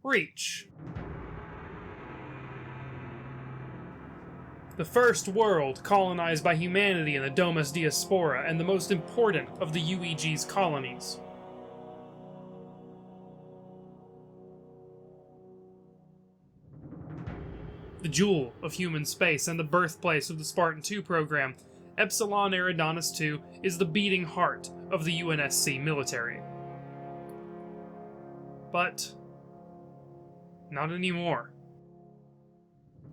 Reach. The first world colonized by humanity in the Domus Diaspora, and the most important of the UEG's colonies. The jewel of human space and the birthplace of the Spartan 2 program, Epsilon Eridanus II is the beating heart of the UNSC military. But not anymore.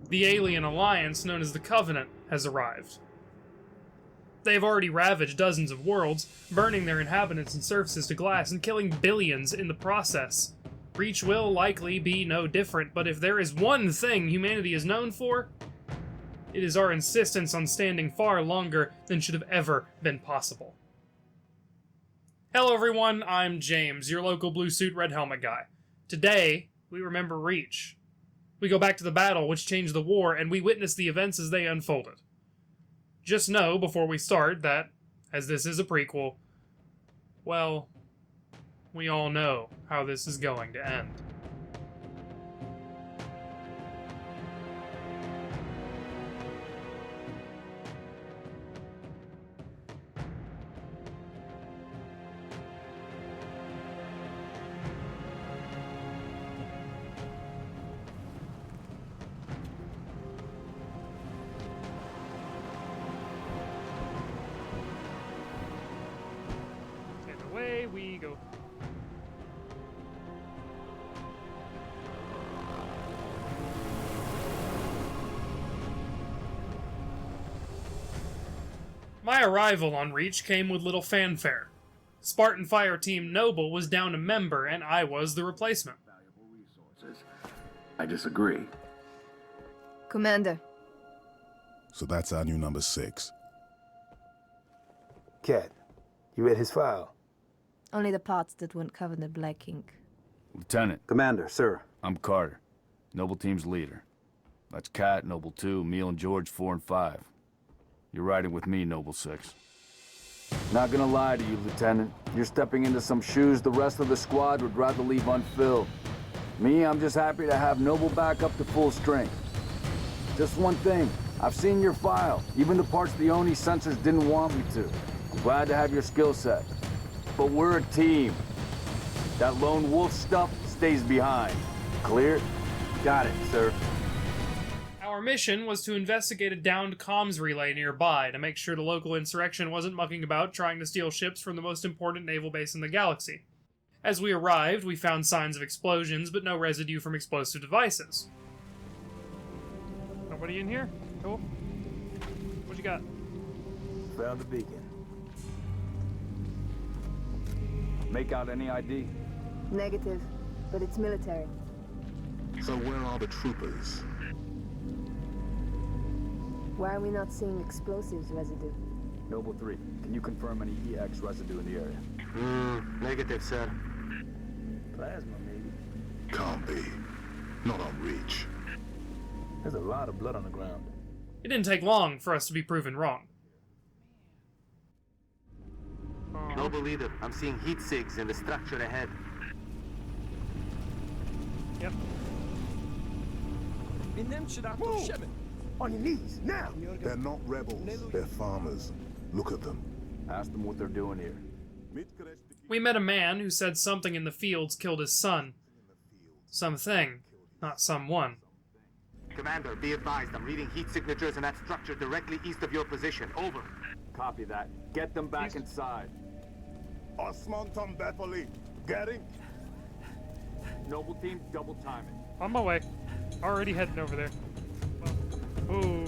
The alien alliance known as the Covenant has arrived. They have already ravaged dozens of worlds, burning their inhabitants and surfaces to glass and killing billions in the process. Reach will likely be no different, but if there is one thing humanity is known for, it is our insistence on standing far longer than should have ever been possible. Hello everyone, I'm James, your local blue suit red helmet guy. Today, we remember Reach. We go back to the battle which changed the war, and we witness the events as they unfolded. Just know, before we start, that, as this is a prequel, well, we all know how this is going to end. And away we go. My arrival on Reach came with little fanfare. Spartan Fire Team Noble was down a member, and I was the replacement. I disagree. Commander. So that's our new number 6. Cat, you read his file? Only the parts that weren't covered in black ink. Lieutenant. Commander, sir. I'm Carter, Noble Team's leader. That's Kat, Noble 2, Emil and George 4 and 5. You're riding with me, Noble 6. Not gonna lie to you, Lieutenant. You're stepping into some shoes the rest of the squad would rather leave unfilled. Me, I'm just happy to have Noble back up to full strength. Just one thing, I've seen your file, even the parts the Oni censors didn't want me to. I'm glad to have your skill set. But we're a team. That lone wolf stuff stays behind. Clear? Got it, sir. Our mission was to investigate a downed comms relay nearby to make sure the local insurrection wasn't mucking about trying to steal ships from the most important naval base in the galaxy. As we arrived, we found signs of explosions, but no residue from explosive devices. Nobody in here? Cool. What you got? Found the beacon. Make out any ID? Negative, but it's military. So where are the troopers? Why are we not seeing explosives residue? Noble 3, can you confirm any EX residue in the area? Negative, sir. Plasma, maybe. Can't be. Not on Reach. There's a lot of blood on the ground. It didn't take long for us to be proven wrong. Noble leader, I'm seeing heat sigs in the structure ahead. Yep. Move! On your knees, now! They're not rebels. They're farmers. Look at them. Ask them what they're doing here. We met a man who said something in the fields killed his son. Something, not someone. Commander, be advised, I'm reading heat signatures in that structure directly east of your position. Over. Copy that. Get them back inside. Osman Tom Bethely. Getting? Noble Team, double time it. On my way. Already heading over there. Ooh.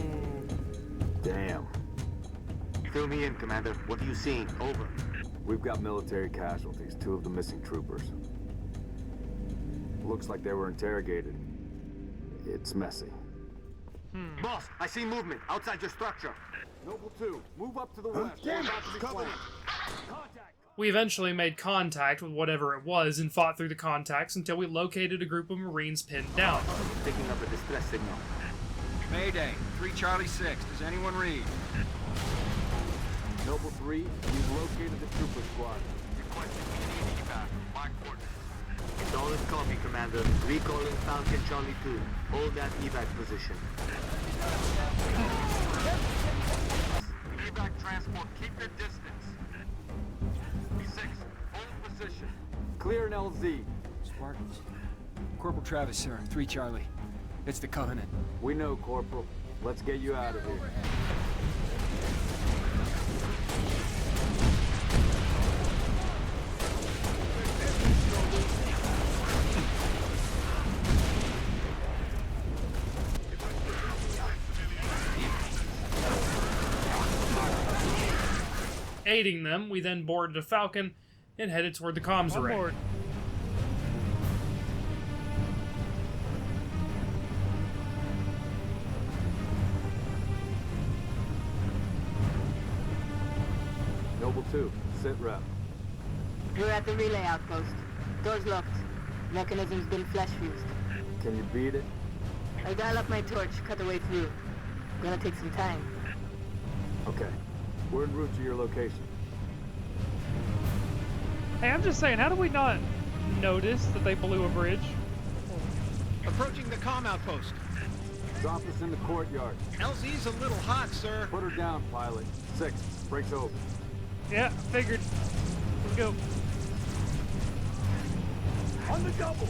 Damn. Fill me in, Commander. What are you seeing? Over. We've got military casualties, 2 of the missing troopers. Looks like they were interrogated. It's messy. Boss, I see movement outside your structure. Noble 2, move up to the west. Damn it! Cover me! We eventually made contact with whatever it was and fought through the contacts until we located a group of Marines pinned down. Picking up a distress signal. Mayday, 3 Charlie 6. Does anyone read? Noble 3, you've located the trooper squad. Requesting immediate evac. My coordinates. It's all in copy, Commander. Recalling Falcon Charlie 2. Hold that evac position. Evac transport, keep your distance. B6, hold position. Clear an LZ. Spartans. Corporal Travis, sir. 3 Charlie. It's the Covenant. We know, Corporal. Let's get you out of here. Aiding them, we then boarded a Falcon and headed toward the comms array. Board. Noble 2, sit rep. We're at the relay outpost. Doors locked. Mechanism's been flash fused. Can you beat it? I dial up my torch, cut the way through. Gonna take some time. Okay. We're en route to your location. Hey, I'm just saying, how do we not notice that they blew a bridge? Approaching the comm outpost. Drop us in the courtyard. LZ's a little hot, sir. Put her down, pilot. 6, breaks over. Yeah, figured. Let's go. On the double!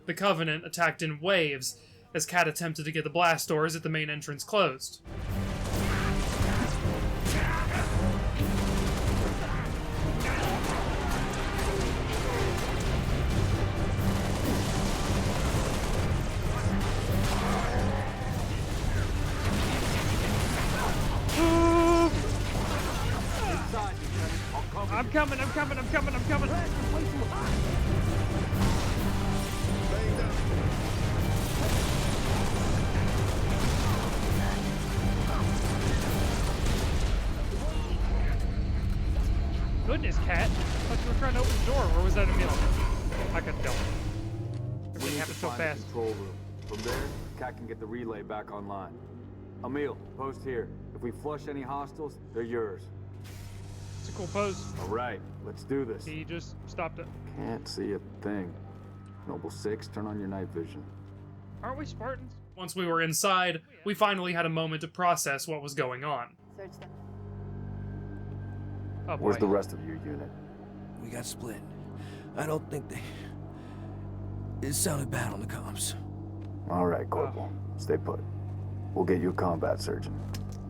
The Covenant attacked in waves as Cat attempted to get the blast doors at the main entrance closed. I'm coming. Goodness, Cat. I thought you were trying to open the door, or was that Emil? I couldn't tell. Everything happened so fast. Control room. From there, Cat can get the relay back online. Emil, post here. If we flush any hostiles, they're yours. It's a cool pose. All right, let's do this. He just stopped it. Can't see a thing. Noble 6, turn on your night vision. Aren't we Spartans? Once we were inside, we finally had a moment to process what was going on. Search them. Oh boy. Where's the rest of your unit? We got split. I don't think they... It sounded bad on the comms. All right, Corporal. Stay put. We'll get you a combat surgeon.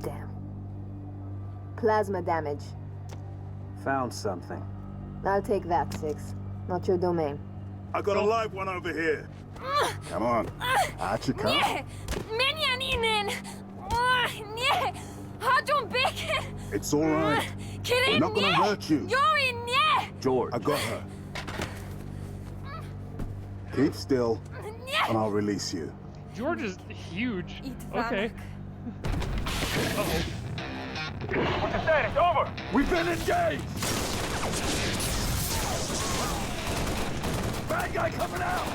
Damn. Plasma damage. Found something. I'll take that, 6. Not your domain. I got a live one over here. Come on. Out you come. Menjaninen! Nie! Hadun beke! It's all right. We're not gonna hurt you. Jori nie! George. I got her. Keep still, and I'll release you. George is huge. Eat Okay. Uh-oh. What's the status? Over! We've been engaged! Bad guy coming out!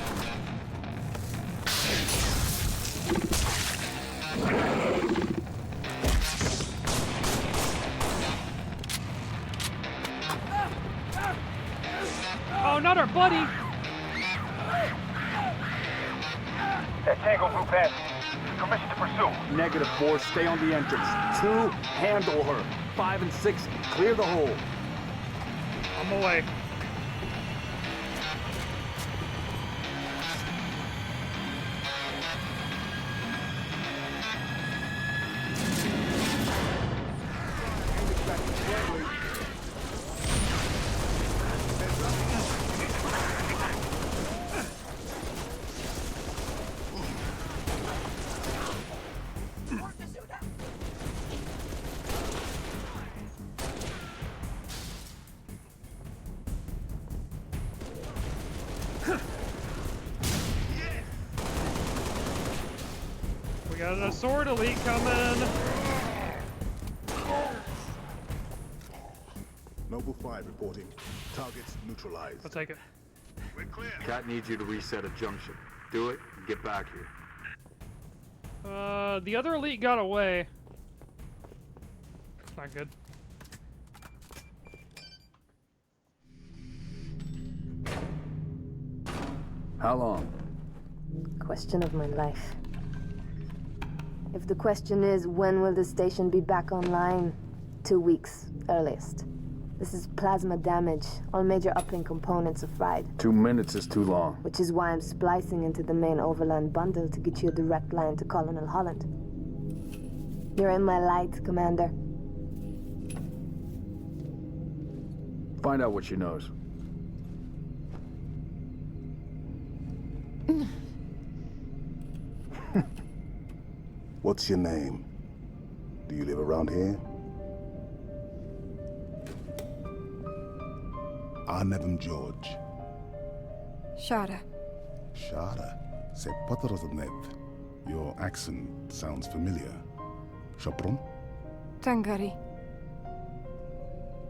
Oh, not our buddy! That Tango group has permission to pursue. -4, stay on the entrance. 2, handle her. 5 and 6, clear the hole. I'm away. Got a sword elite coming. Noble 5 reporting. Targets neutralized. I'll take it. We're clear. Cat needs you to reset a junction. Do it and get back here. The other elite got away. It's not good. How long? Question of my life. If the question is, when will the station be back online? 2 weeks, earliest. This is plasma damage. All major uplink components are fried. 2 minutes is too long. Which is why I'm splicing into the main overland bundle to get you a direct line to Colonel Holland. You're in my light, Commander. Find out what she knows. What's your name? Do you live around here? Arnevim George. Shada. Shada. C'est Potroznev. Your accent sounds familiar. Shopron? Tangari.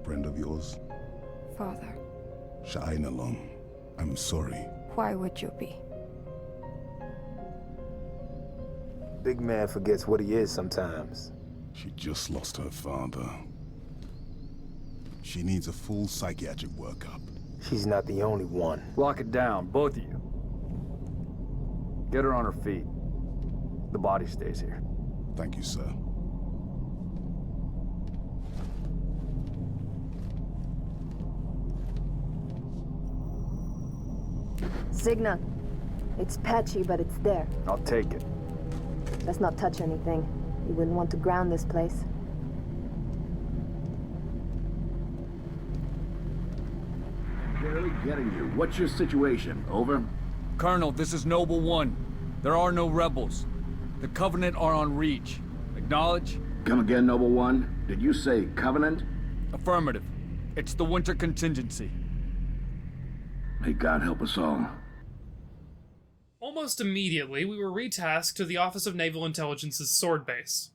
Friend of yours? Father. Sha'ainalom. I'm sorry. Why would you be? Big man forgets what he is sometimes. She just lost her father. She needs a full psychiatric workup. She's not the only one. Lock it down, both of you. Get her on her feet. The body stays here. Thank you, sir. Signal. It's patchy, but it's there. I'll take it. Let's not touch anything. You wouldn't want to ground this place. Barely getting you. What's your situation? Over? Colonel, this is Noble 1. There are no rebels. The Covenant are on Reach. Acknowledge? Come again, Noble 1. Did you say Covenant? Affirmative. It's the winter contingency. May God help us all. Almost immediately, we were retasked to the Office of Naval Intelligence's sword base.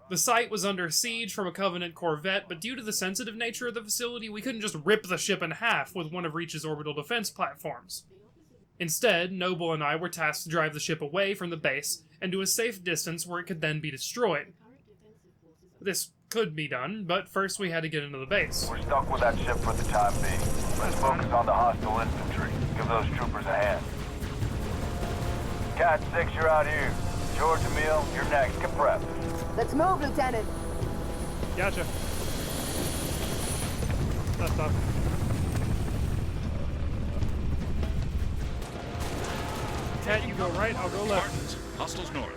The site was under siege from a Covenant corvette, but due to the sensitive nature of the facility, we couldn't just rip the ship in half with one of Reach's orbital defense platforms. Instead, Noble and I were tasked to drive the ship away from the base and to a safe distance where it could then be destroyed. This could be done, but first we had to get into the base. We're stuck with that ship for the time being. Let's focus on the hostile infantry. Give those troopers a hand. Cat 6, you're out here. George, Emil, you're next. Get prepped. Let's move, Lieutenant. Gotcha. That's up. Cat, you go right, I'll go left. Spartans, hostiles north.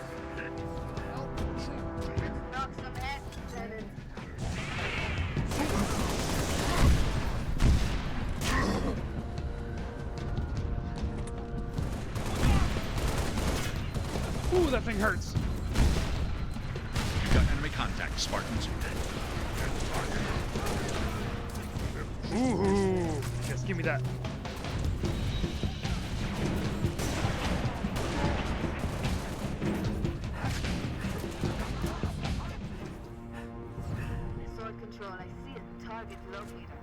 Ooh, that thing hurts. You've got enemy contact, Spartans. Ooh, yes, give me that. Sword control, I see a target locator.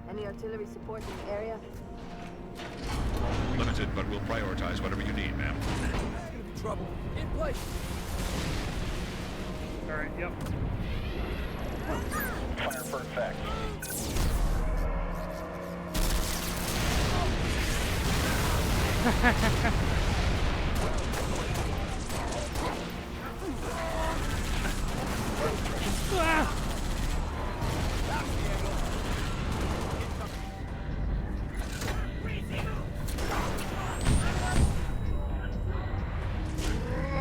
Any artillery support in the area? Limited, but we'll prioritize whatever you need, ma'am. Trouble. In place. Alright, yep. Fire for effect.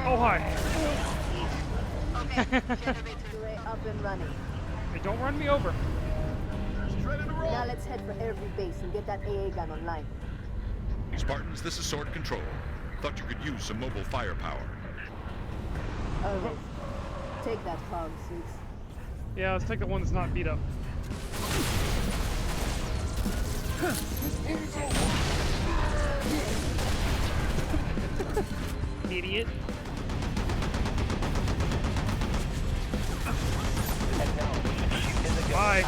Oh, hi. Generator up and running. Hey, don't run me over. Now let's head for every base and get that AA gun online. Spartans, this is Sword Control. Thought you could use some mobile firepower. Always. Take that fog, suits. Yeah, let's take the one that's not beat up. Idiot. Bye.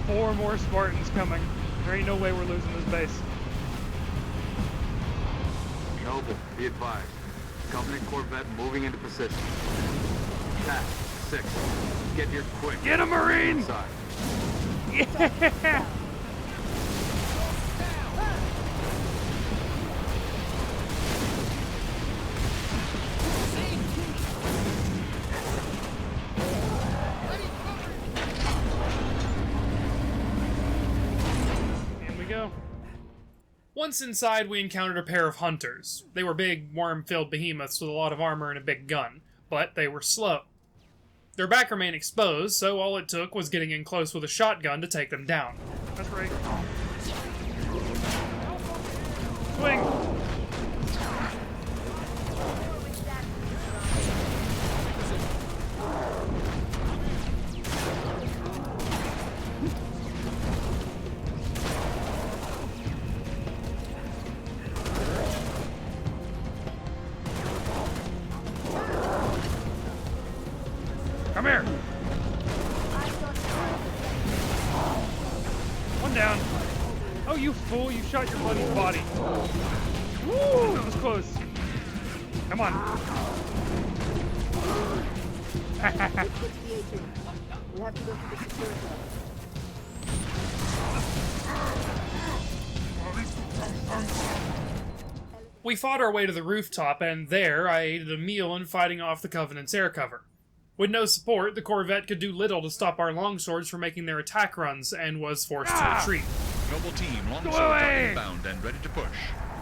Four more Spartans coming. There ain't no way we're losing this base. Noble, be advised. Covenant corvette moving into position. Cat 6. get here quick. Get a Marine! Inside. Yeah! In we go. Once inside, we encountered a pair of hunters. They were big, worm-filled behemoths with a lot of armor and a big gun, but they were slow. Their back remained exposed, so all it took was getting in close with a shotgun to take them down. That's right. Swing! Come here! One down. Oh, you fool, you shot your buddy's body. Woo! That was close. Come on. We have to go to the security level. We fought our way to the rooftop, and there I ate a meal and fighting off the Covenant's air cover. With no support, the Corvette could do little to stop our longswords from making their attack runs, and was forced to retreat. Noble team, longswords are inbound and ready to push.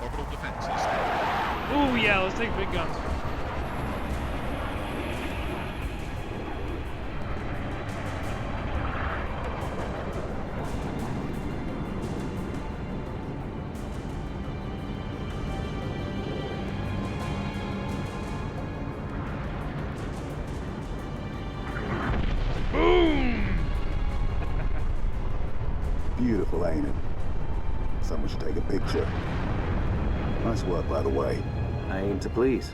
Orbital defense is standing. Ooh, yeah, let's take big guns. Beautiful, ain't it? Someone should take a picture. Nice work, by the way. I aim to please.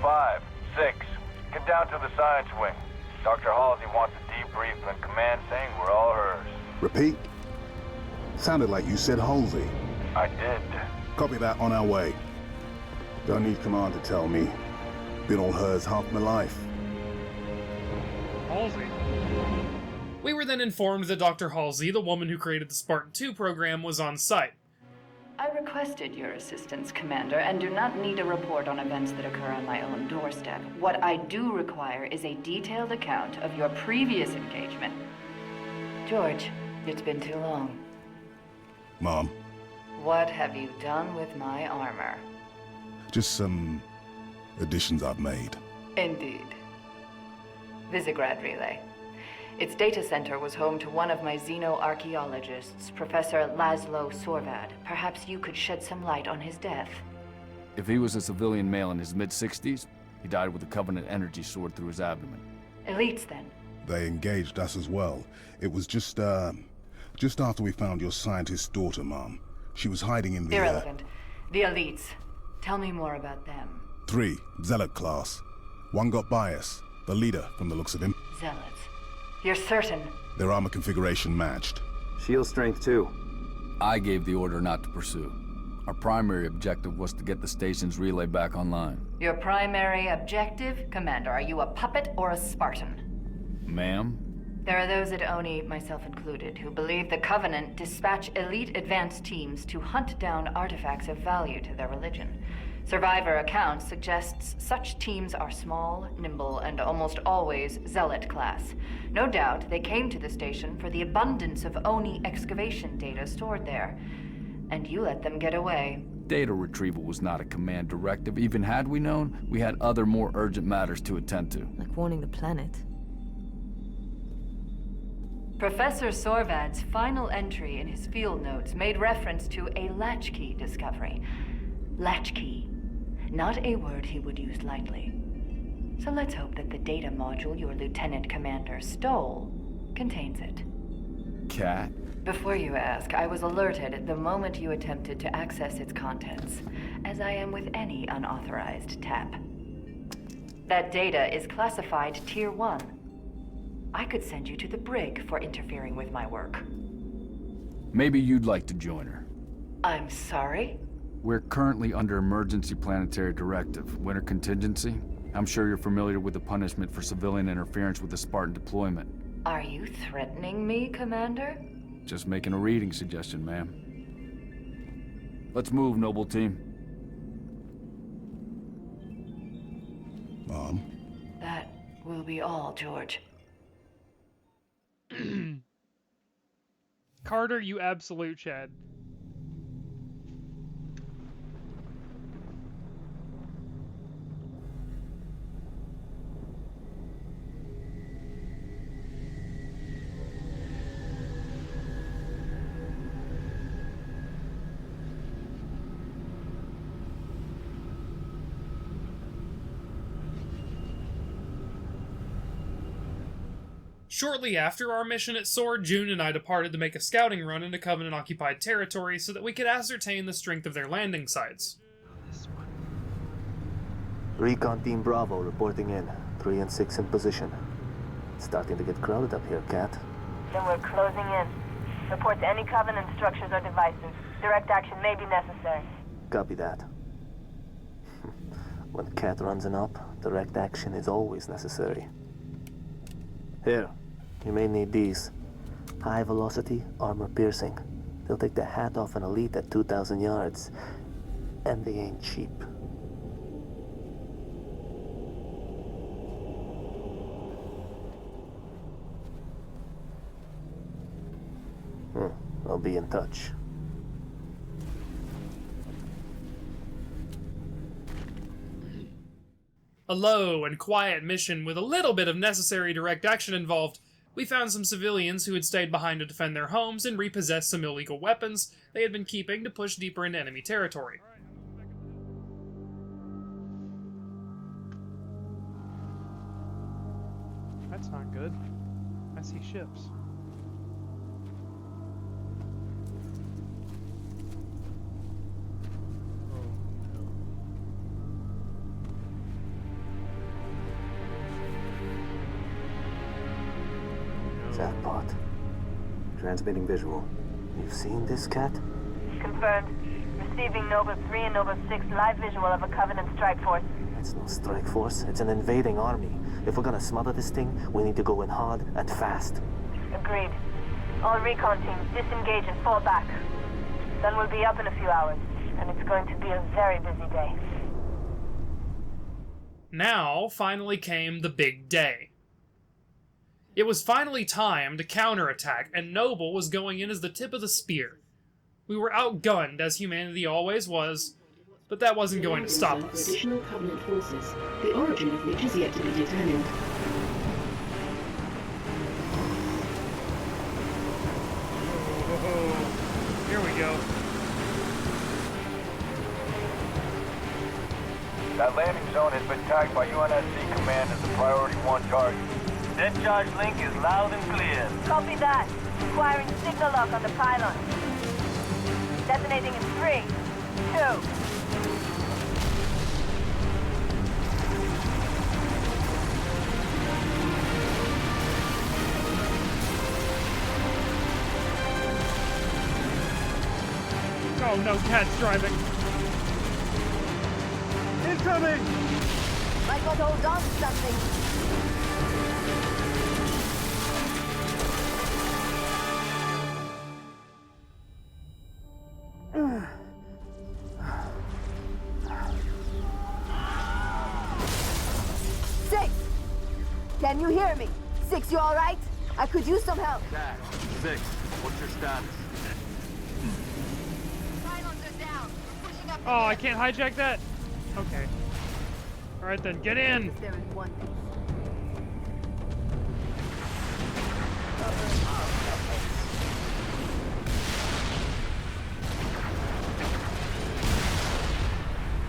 5, 6, get down to the science wing. Dr. Halsey wants a debrief and command saying we're all hers. Repeat? Sounded like you said Halsey. I did. Copy that, on our way. Don't need command to tell me. Been all hers half my life. Halsey. We were then informed that Dr. Halsey, the woman who created the Spartan 2 program, was on site. I requested your assistance, Commander, and do not need a report on events that occur on my own doorstep. What I do require is a detailed account of your previous engagement. George, it's been too long. Mom, What have you done with my armor? just some additions I've made. Indeed. Visegrad Relay. Its data center was home to one of my xenoarchaeologists, Professor Laszlo Sorvad. Perhaps you could shed some light on his death. If he was a civilian male in his mid-60s, he died with a Covenant energy sword through his abdomen. Elites, then? They engaged us as well. It was just after we found your scientist daughter, Mom. She was hiding in the, Irrelevant. The Elites. Tell me more about them. 3, Zealot class. One got by us. The leader, from the looks of him. Zealots. You're certain? Their armor configuration matched. Shield strength, too. I gave the order not to pursue. Our primary objective was to get the station's relay back online. Your primary objective? Commander, are you a puppet or a Spartan? Ma'am? There are those at ONI, myself included, who believe the Covenant dispatch elite advance teams to hunt down artifacts of value to their religion. Survivor accounts suggests such teams are small, nimble, and almost always Zealot class. No doubt they came to the station for the abundance of ONI excavation data stored there. And you let them get away. Data retrieval was not a command directive. Even had we known, we had other more urgent matters to attend to. Like warning the planet. Professor Sorvad's final entry in his field notes made reference to a latchkey discovery. Latchkey. Not a word he would use lightly. So let's hope that the data module your Lieutenant Commander stole contains it. Cat? Before you ask, I was alerted the moment you attempted to access its contents, as I am with any unauthorized tap. That data is classified Tier 1. I could send you to the brig for interfering with my work. Maybe you'd like to join her. I'm sorry? We're currently under emergency planetary directive, winter contingency. I'm sure you're familiar with the punishment for civilian interference with the Spartan deployment. Are you threatening me, Commander? Just making a reading suggestion, ma'am. Let's move, Noble Team. Mom? That will be all, George. Carter, you absolute Chad. Shortly after our mission at Sword, June and I departed to make a scouting run into Covenant-occupied territory so that we could ascertain the strength of their landing sites. Recon Team Bravo reporting in. 3 and 6 in position. It's starting to get crowded up here, Kat. Then we're closing in. Report to any Covenant structures or devices. Direct action may be necessary. Copy that. When Kat runs an op, direct action is always necessary. Here, you may need these. High velocity, armor piercing. They'll take the hat off an elite at 2,000 yards. And they ain't cheap. I'll be in touch. A low and quiet mission with a little bit of necessary direct action involved. We found some civilians who had stayed behind to defend their homes and repossessed some illegal weapons they had been keeping to push deeper into enemy territory. That's not good. I see ships. Jackpot. Transmitting visual. You've seen this, Kat? Confirmed. Receiving Nova 3 and Nova 6 live visual of a Covenant strike force. It's no strike force. It's an invading army. If we're gonna smother this thing, we need to go in hard and fast. Agreed. All recon teams disengage and fall back. Sun will be up in a few hours, and it's going to be a very busy day. Now, finally came the big day. It was finally time to counterattack, and Noble was going in as the tip of the spear. We were outgunned, as humanity always was, but that wasn't going to stop us. Additional Covenant forces, the origin of which is yet to be determined. Oh, here we go. That landing zone has been tagged by UNSC Command as a priority 1 target. Dead charge link is loud and clear. Copy that. Acquiring signal lock on the pylon. Detonating in 3, 2. Oh no, Cat's driving. Incoming! Might want to hold on to something. 6! Can you hear me? 6, you alright? I could use some help. Cat, 6, what's your status? Oh, I can't hijack that? Okay. Alright then, get in!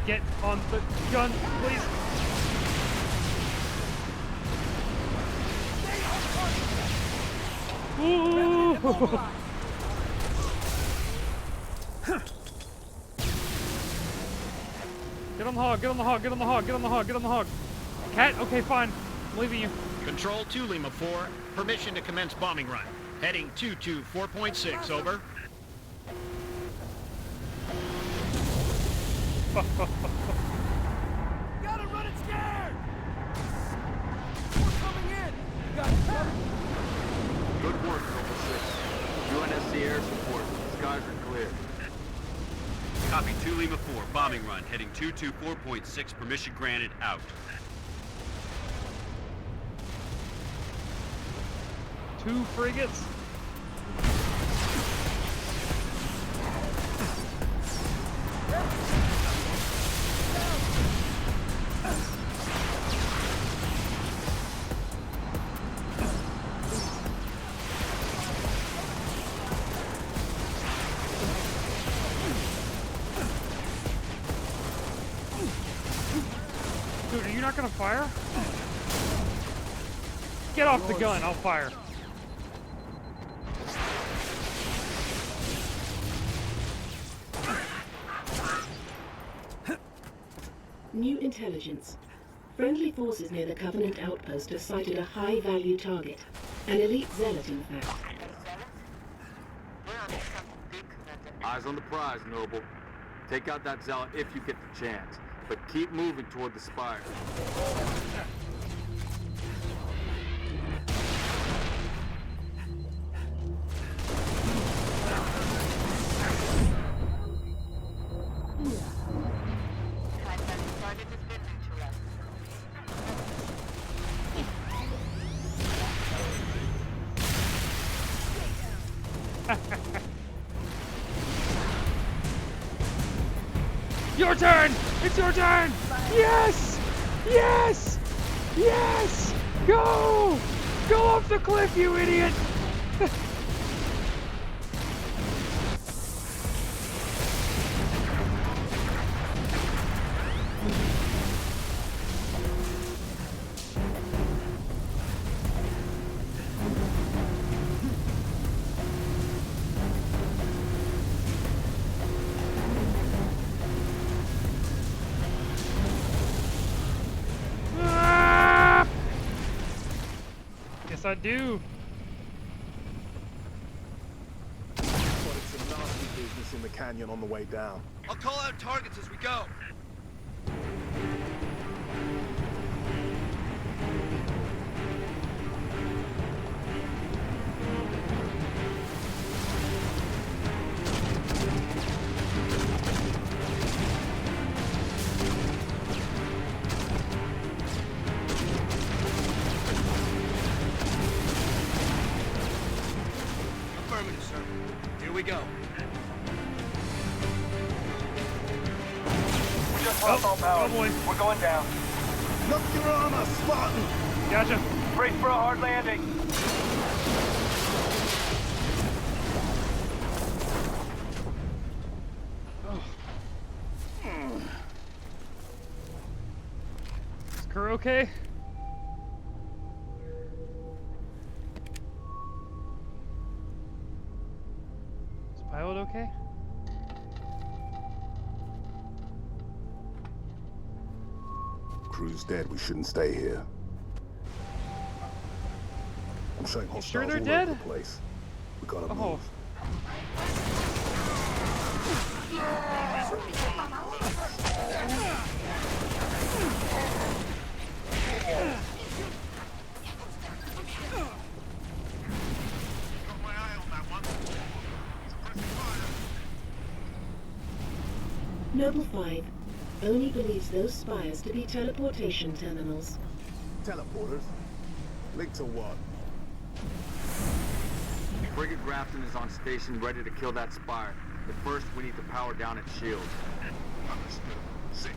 Get on the gun, please! Ooh! Get on the hog, get on the hog, get on the hog, get on the hog, get on the hog. Cat, okay, fine. I'm leaving you. Control to Lima 4. Permission to commence bombing run. Heading 224.6, over. Gotta run it scared! see air support. Skies are clear. Copy 2 Lima 4, bombing run, heading 224.6, permission granted, out. 2 frigates? Dude, are you not gonna fire? Get off the gun, I'll fire. New intelligence. Friendly forces near the Covenant outpost have sighted a high-value target. An elite zealot, in fact. Eyes on the prize, Noble. Take out that zealot if you get the chance, but keep moving toward the spire. Your turn! It's your turn! Yes! Yes! Yes! Go! Go off the cliff, you idiot! Yes, I do. But it's a nasty business in the canyon on the way down. I'll call out targets as we go. Affirmative, sir. Here we go. We just lost all power. Oh boy. We're going down. Look your armor, Spartan! Gotcha. Brace for a hard landing. Is crew okay? Is pilot okay? Crew's dead. We shouldn't stay here. I'm showing hostiles sure they're all dead? over the place. We gotta Oh. move. Noble 5. Oni believes those spires to be teleportation terminals. Teleporters? Linked to what? Frigate Grafton is on station ready to kill that spire. But first, we need to power down its shields. Understood. 6.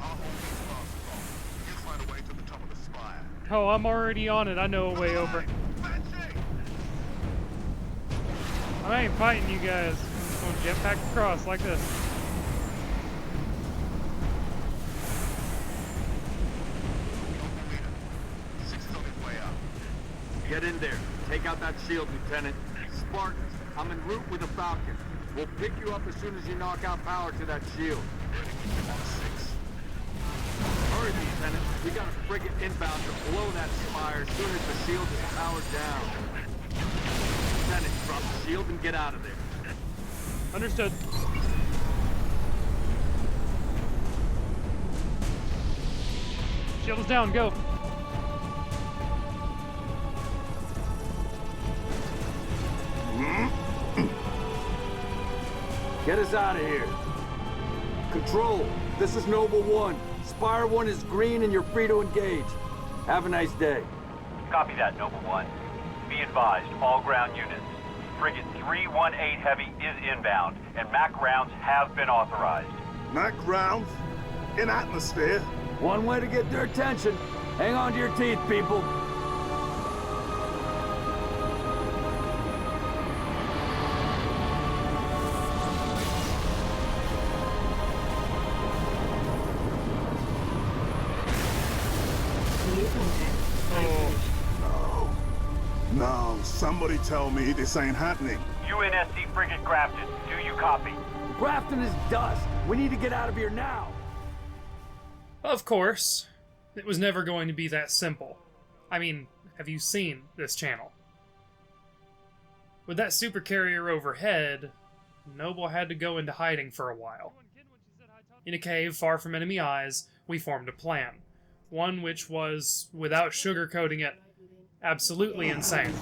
I'll hold these fast off. You'll find a way to the top of the spire. Oh, I'm already on it. I know a way over. I ain't fighting you guys. I'm just gonna jetpack across like this. Get in there. Take out that shield, Lieutenant. Spartans, I'm en route with a Falcon. We'll pick you up as soon as you knock out power to that shield. Hurry, Lieutenant. We got a frigate inbound to blow that spire as soon as the shield is powered down. Lieutenant, drop the shield and get out of there. Understood. Shield is down, go. Get us out of here. Control, this is Noble 1. Spire 1 is green and you're free to engage. Have a nice day. Copy that, Noble 1. Be advised, all ground units. Frigate 318 Heavy is inbound, and MAC rounds have been authorized. MAC rounds? In atmosphere? One way to get their attention. Hang on to your teeth, people. No, somebody tell me this ain't happening. UNSC Frigate Grafton, do you copy? Grafton is dust. We need to get out of here now. Of course. It was never going to be that simple. I mean, have you seen this channel? With that supercarrier overhead, Noble had to go into hiding for a while. In a cave far from enemy eyes, we formed a plan. One which was, without sugarcoating it, absolutely insane.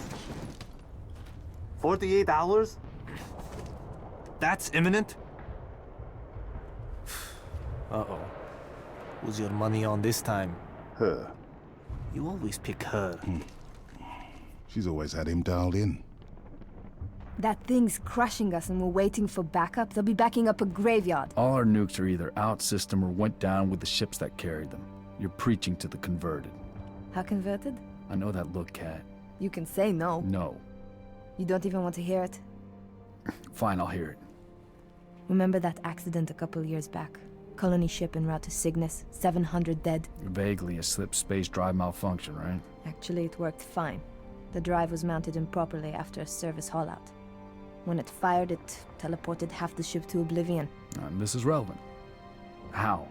48 hours? That's imminent? Uh-oh. Who's your money on this time? Her. You always pick her. She's always had him dialed in. That thing's crushing us and we're waiting for backup. They'll be backing up a graveyard. All our nukes are either out system or went down with the ships that carried them. You're preaching to the converted. How converted? I know that look, Kat. You can say no. No. You don't even want to hear it? Fine, I'll hear it. Remember that accident a couple years back? Colony ship en route to Cygnus, 700 dead. Vaguely a slip space drive malfunction, right? Actually, it worked fine. The drive was mounted improperly after a service haul-out. When it fired, it teleported half the ship to oblivion. This is relevant. How?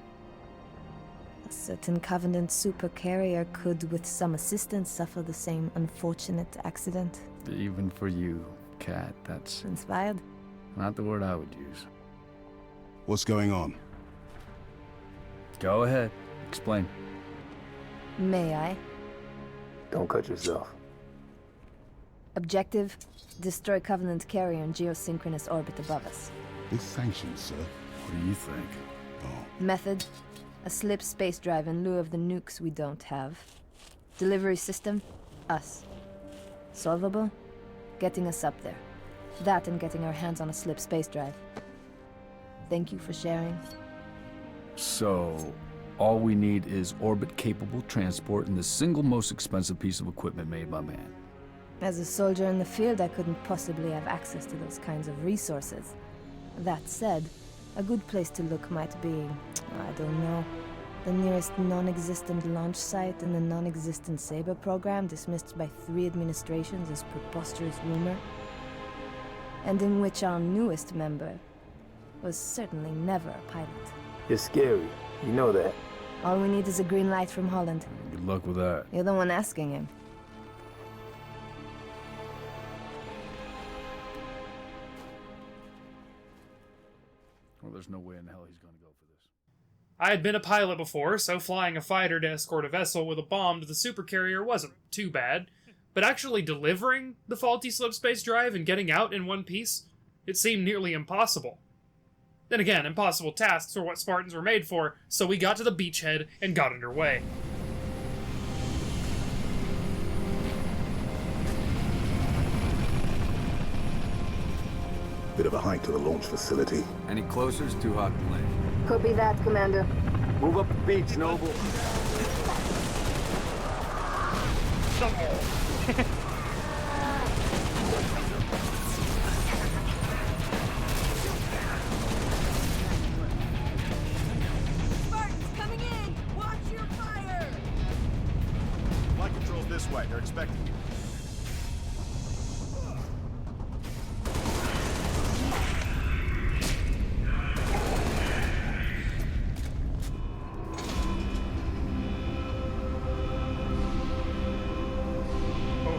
A certain Covenant supercarrier could, with some assistance, suffer the same unfortunate accident. Even for you, Kat, that's... Inspired? Not the word I would use. What's going on? Go ahead. Explain. May I? Don't cut yourself. Objective: destroy Covenant carrier in geosynchronous orbit above us. This sanctioned, sir. What do you think? Method: a slip space drive in lieu of the nukes we don't have. Delivery system: us. Solvable? Getting us up there. That and getting our hands on a slip space drive. Thank you for sharing. So, all we need is orbit-capable transport and the single most expensive piece of equipment made by man. As a soldier in the field, I couldn't possibly have access to those kinds of resources. That said, a good place to look might be, I don't know, the nearest non-existent launch site in the non-existent Saber program dismissed by 3 administrations as preposterous rumor, and in which our newest member was certainly never a pilot. You're scary. You know that. All we need is a green light from Holland. Good luck with that. You're the one asking him. Well, there's no way in hell he's gonna go for this. I had been a pilot before, so flying a fighter to escort a vessel with a bomb to the supercarrier wasn't too bad. But actually delivering the faulty slip space drive and getting out in one piece, it seemed nearly impossible. Then again, impossible tasks are what Spartans were made for, so we got to the beachhead and got underway. Bit of a hike to the launch facility. Any closer, it's too hot to land. Copy that, Commander. Move up the beach, Noble. Spartans coming in! Watch your fire! Flight control's this way. They're expecting you.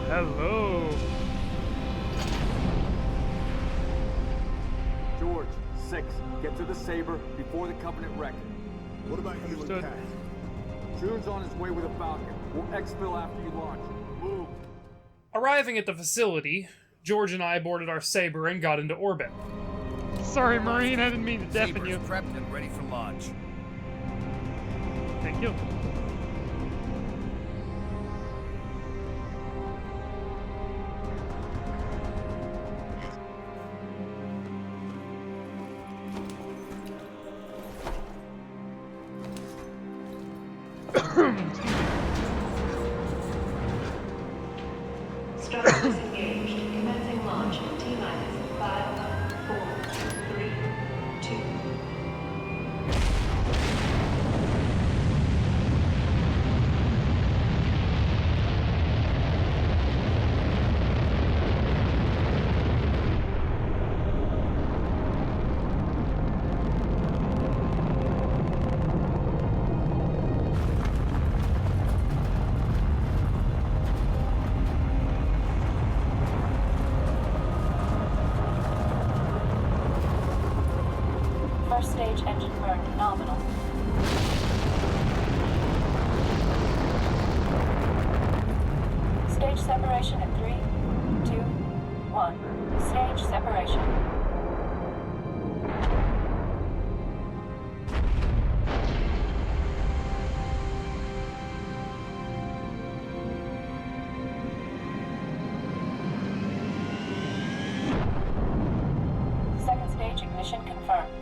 Hello. George, 6. Get to the Saber before the Covenant wreck it. What about you and Kat? June's on his way with a Falcon. We'll exfil after you launch. Move. Arriving at the facility, George and I boarded our Saber and got into orbit. Sorry, Marine, I didn't mean to deafen you. Prepped and ready for launch. Thank you. Structure disengaged. Commencing launch in T-minus 5, 4, 3, 2. First stage engine burn nominal. Stage separation in 3, 2, 1. Stage separation. Second stage ignition confirmed.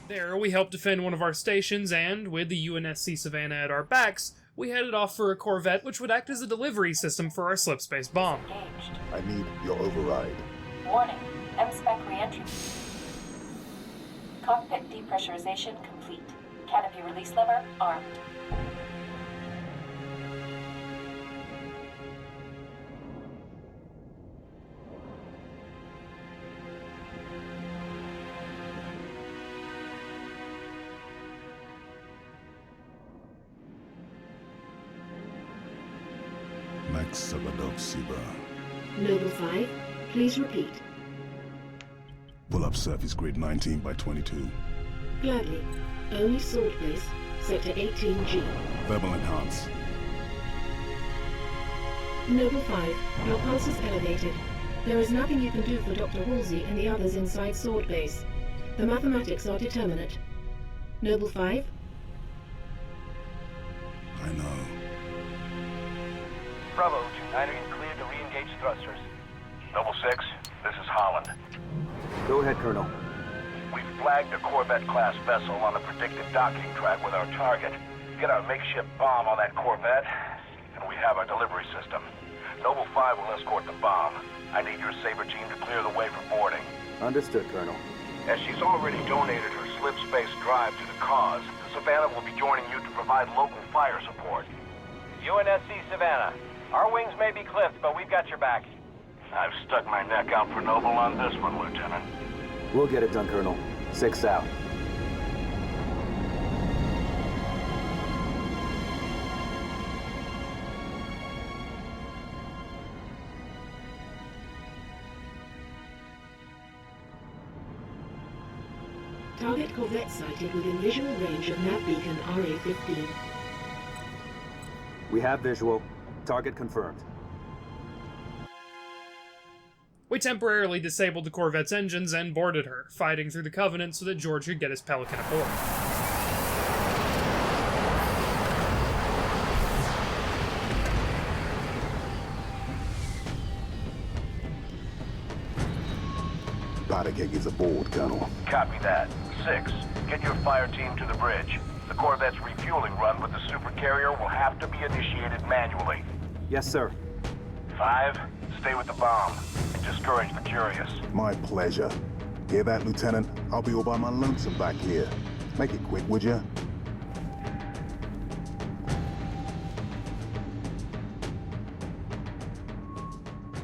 There, we helped defend one of our stations, and, with the UNSC Savannah at our backs, we headed off for a corvette which would act as a delivery system for our slipspace bomb. Engaged. I need your override. Warning. M-spec re-entry. Cockpit depressurization complete. Canopy release lever armed. Max Sabadov Siba. Noble 5, please repeat. Pull up surface grid 19 by 22. Gladly. Only sword base, sector 18G. Thermal enhance. Noble 5, your pulse is elevated. There is nothing you can do for Dr. Halsey and the others inside sword base. The mathematics are determinate. Noble 5? I know. Bravo, 2-9 and cleared to re-engage thrusters. Noble 6, this is Holland. Go ahead, Colonel. We've flagged a Corvette-class vessel on the predicted docking track with our target. Get our makeshift bomb on that Corvette, and we have our delivery system. Noble 5 will escort the bomb. I need your Saber team to clear the way for boarding. Understood, Colonel. As she's already donated her slip space drive to the cause, the Savannah will be joining you to provide local fire support. UNSC Savannah. Our wings may be clipped, but we've got your back. I've stuck my neck out for Noble on this one, Lieutenant. We'll get it done, Colonel. 6 out. Target corvette sighted within visual range of nav beacon RA-15. We have visual. Target confirmed. We temporarily disabled the corvette's engines and boarded her, fighting through the Covenant so that George could get his Pelican aboard. Powder keg is aboard, Colonel. Copy that. 6, get your fire team to the bridge. The Corvette's refueling run with the supercarrier will have to be initiated manually. Yes, sir. 5, stay with the bomb. Discourage the curious. My pleasure. Hear that, Lieutenant? I'll be all by my lonesome back here. Make it quick, would ya?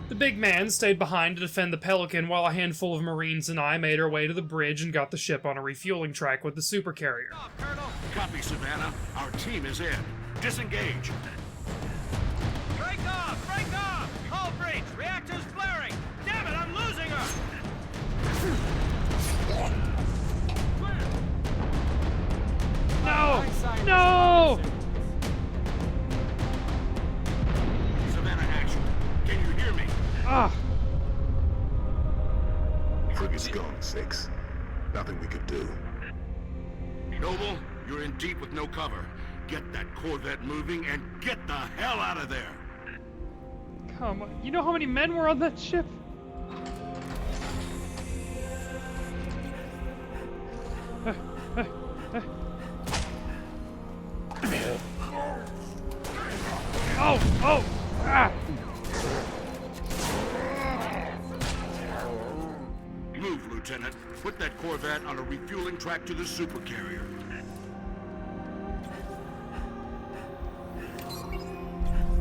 The big man stayed behind to defend the Pelican while a handful of Marines and I made our way to the bridge and got the ship on a refueling track with the supercarrier. Copy, Savannah. Our team is in. Disengage. Break off! Break off! No! Savannah actual. Can you hear me? Ah! Frigate's gone, 6. Nothing we could do. Noble, you're in deep with no cover. Get that Corvette moving and get the hell out of there! Come on. You know how many men were on that ship? Oh! Oh! Ah! Move, Lieutenant. Put that Corvette on a refueling track to the supercarrier.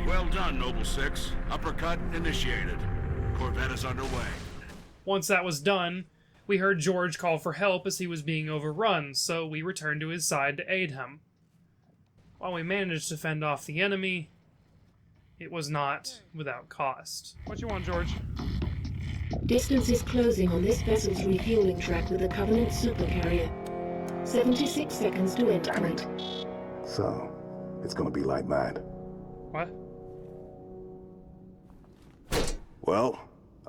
Well done, Noble 6. Uppercut initiated. Corvette is underway. Once that was done, we heard George call for help as he was being overrun, so we returned to his side to aid him. While we managed to fend off the enemy, it was not without cost. What you want, George? Distance is closing on this vessel's refueling track with the Covenant supercarrier. 76 seconds to end point. So, it's gonna be like that. What? Well,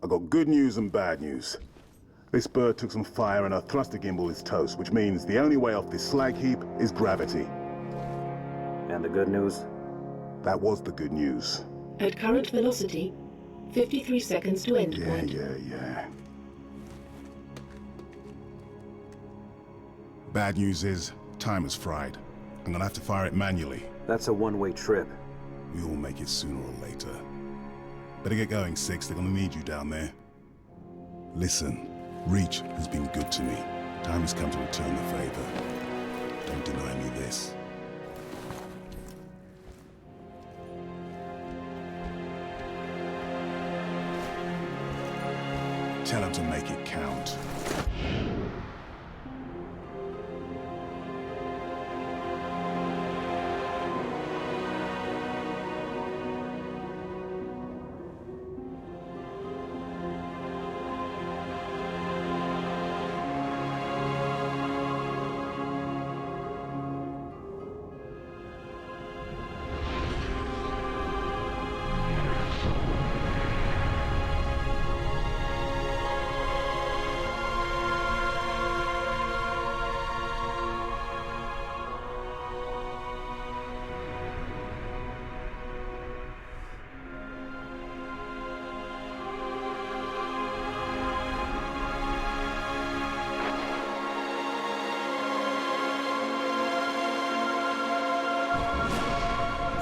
I got good news and bad news. This bird took some fire and our thruster gimbal is toast, which means the only way off this slag heap is gravity. And the good news? That was the good news. At current velocity, 53 seconds to end point. Yeah. Bad news is, time is fried. I'm gonna have to fire it manually. That's a one-way trip. We all make it sooner or later. Better get going, 6. They're gonna need you down there. Listen, Reach has been good to me. Time has come to return the favor. Don't deny me this. Tell him to make it count.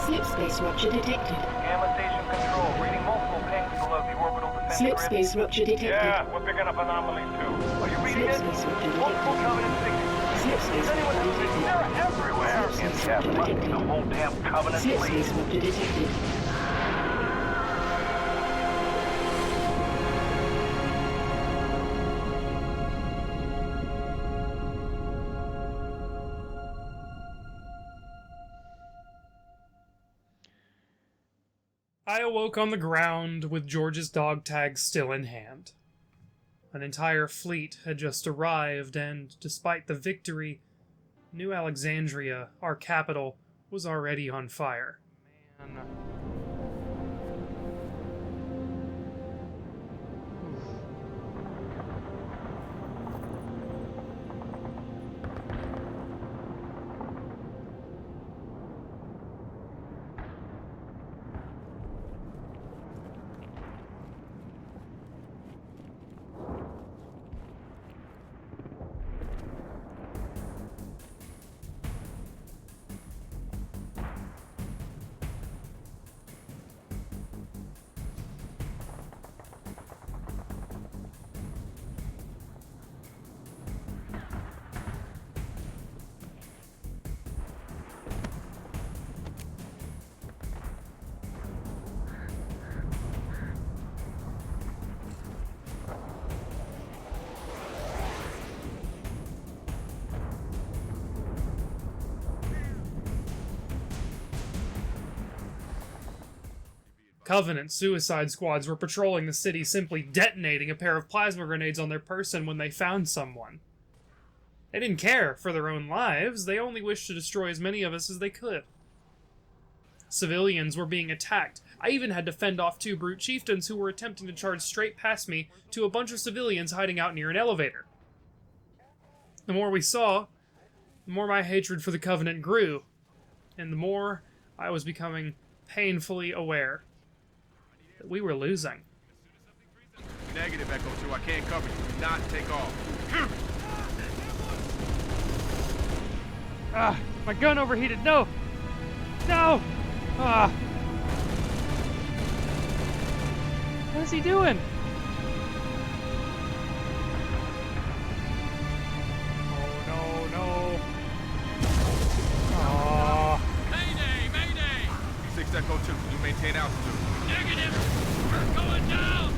Slip space rupture detected. Gamma station control, reading multiple pings below the orbital defense Slip grid. space rupture detected. Yeah, we're picking up anomalies too. Are you reading Slip it? space rupture Multiple detected. Covenant signatures. Slip space Is anyone rupture else? detected. They're everywhere. Slip space Yeah, rupture must be detected. the whole damn Covenant Slip fleet. space rupture detected. I awoke on the ground with George's dog tag still in hand. An entire fleet had just arrived, and despite the victory, New Alexandria, our capital, was already on fire. Man. Covenant suicide squads were patrolling the city, simply detonating a pair of plasma grenades on their person when they found someone. They didn't care for their own lives, they only wished to destroy as many of us as they could. Civilians were being attacked. I even had to fend off 2 brute chieftains who were attempting to charge straight past me to a bunch of civilians hiding out near an elevator. The more we saw, the more my hatred for the Covenant grew, and the more I was becoming painfully aware that we were losing. Negative, Echo 2. I can't cover you. Do not take off. My gun overheated. No! No! What is he doing? Oh, no. Oh. Mayday! 6 Echo 2. Can you maintain altitude? Negative! We're going down!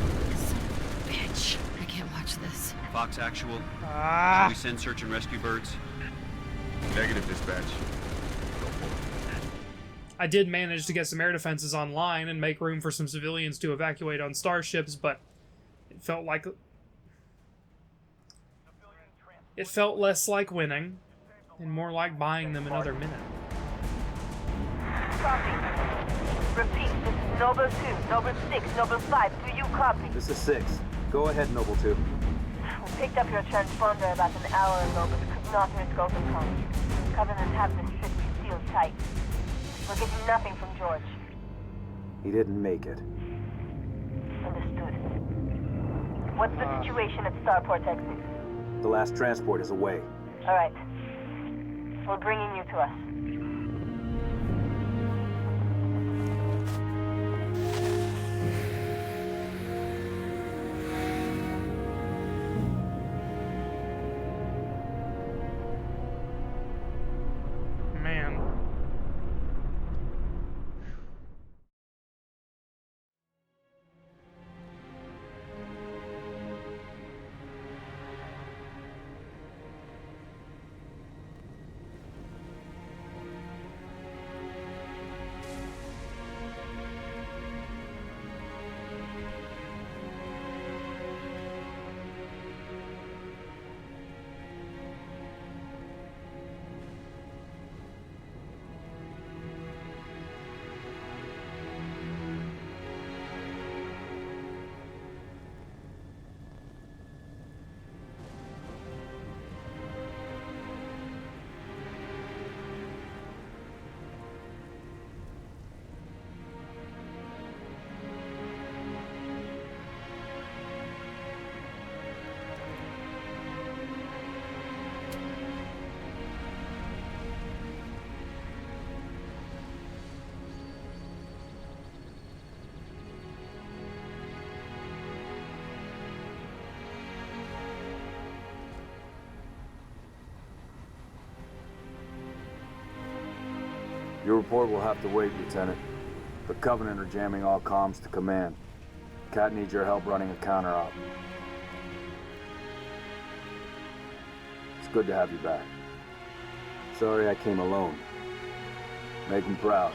Bitch, I can't watch this. Fox Actual. Ah. Should we send search and rescue birds? Negative, dispatch. I did manage to get some air defenses online and make room for some civilians to evacuate on starships, but it felt less like winning and more like buying them another minute. Copy. Repeat, this is Noble 2, Noble 6, Noble 5. Do you copy? This is 6. Go ahead, Noble 2. We picked up your transponder about an hour ago, but could not risk overcom. Covenant have this strictly sealed tight. We're getting nothing from George. He didn't make it. Understood. What's the situation at Starport exit? The last transport is away. All right. We're bringing you to us. Man. Your report will have to wait, Lieutenant. The Covenant are jamming all comms to command. Cat needs your help running a counter-op. It's good to have you back. Sorry I came alone. Make him proud.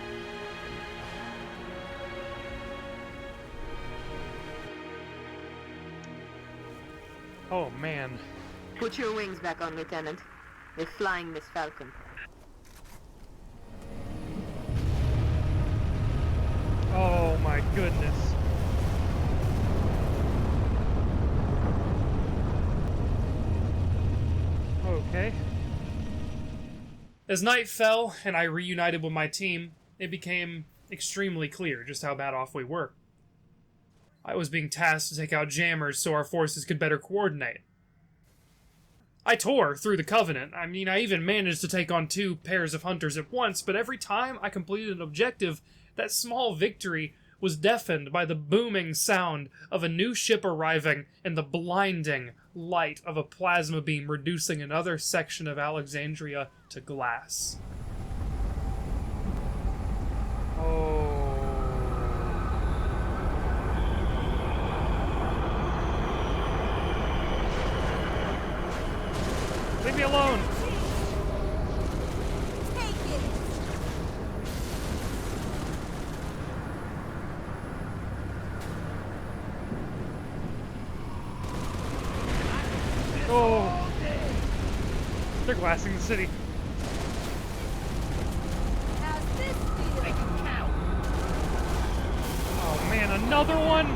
Oh, man. Put your wings back on, Lieutenant. We're flying Miss Falcon. Oh my goodness. Okay. As night fell and I reunited with my team, it became extremely clear just how bad off we were. I was being tasked to take out jammers so our forces could better coordinate. I tore through the Covenant. I mean, I even managed to take on 2 pairs of hunters at once, but every time I completed an objective, that small victory was deafened by the booming sound of a new ship arriving and the blinding light of a plasma beam reducing another section of Alexandria to glass. Oh. Leave me alone! Oh. blasting the city. How's this feel? Make it count. Oh man, another one?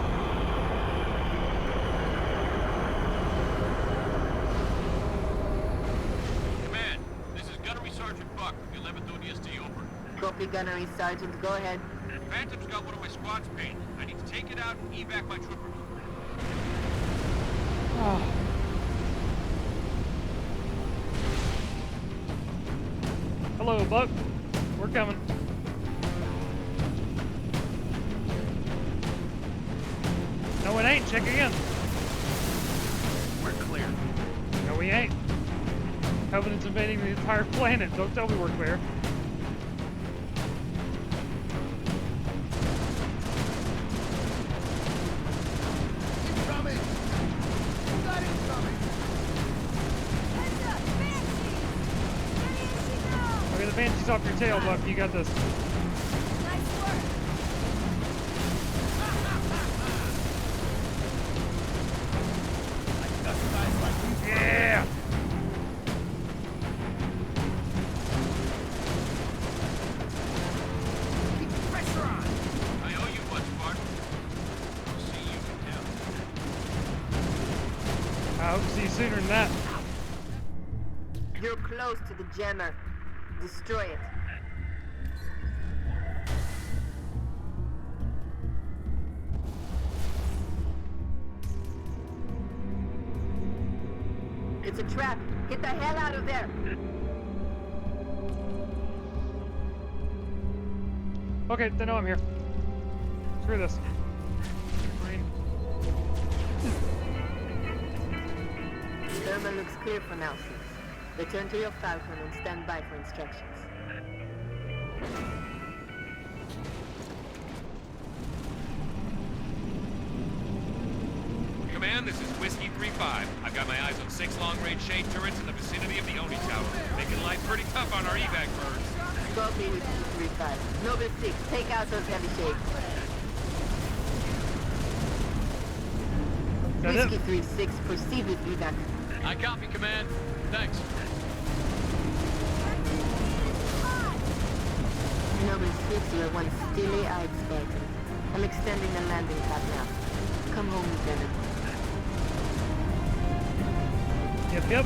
Command, this is Gunnery Sergeant Buck, 11th ODST, over. Copy, Gunnery Sergeant. Go ahead. Phantom's got one of my squads painted. I need to take it out and evac my troopers. Oh. Hello, Buck. We're coming. No, it ain't. Check again. We're clear. No, we ain't. Covenant's invading the entire planet. Don't tell me we're clear. Incoming! Got incoming! Heads up! Banshees! Steady as she goes! Okay, the banshee's off your tail, Buck. You got this. Nice work! Yeah! Keep the pressure on! I owe you one, Spartan. I'll see you in hell. I hope to see you sooner than that. You're close to the jammer. Destroy it. It's a trap. Get the hell out of there. Okay, they know I'm here. Screw this. Green. Thermal looks clear for now, Sis. Return to your Falcon and stand by for instructions. Command, this is Whiskey 3-5. I've got my eyes on 6 long-range shade turrets in the vicinity of the Oni Tower. Making life pretty tough on our evac birds. Copy with 235. Noble 6, take out those heavy shades. Whiskey 3-6, proceed with evac. I copy, Command. Thanks. Noble 6, you are one stilly-eyed Spartan. I'm extending the landing pad now. Come home, Lieutenant. Yep.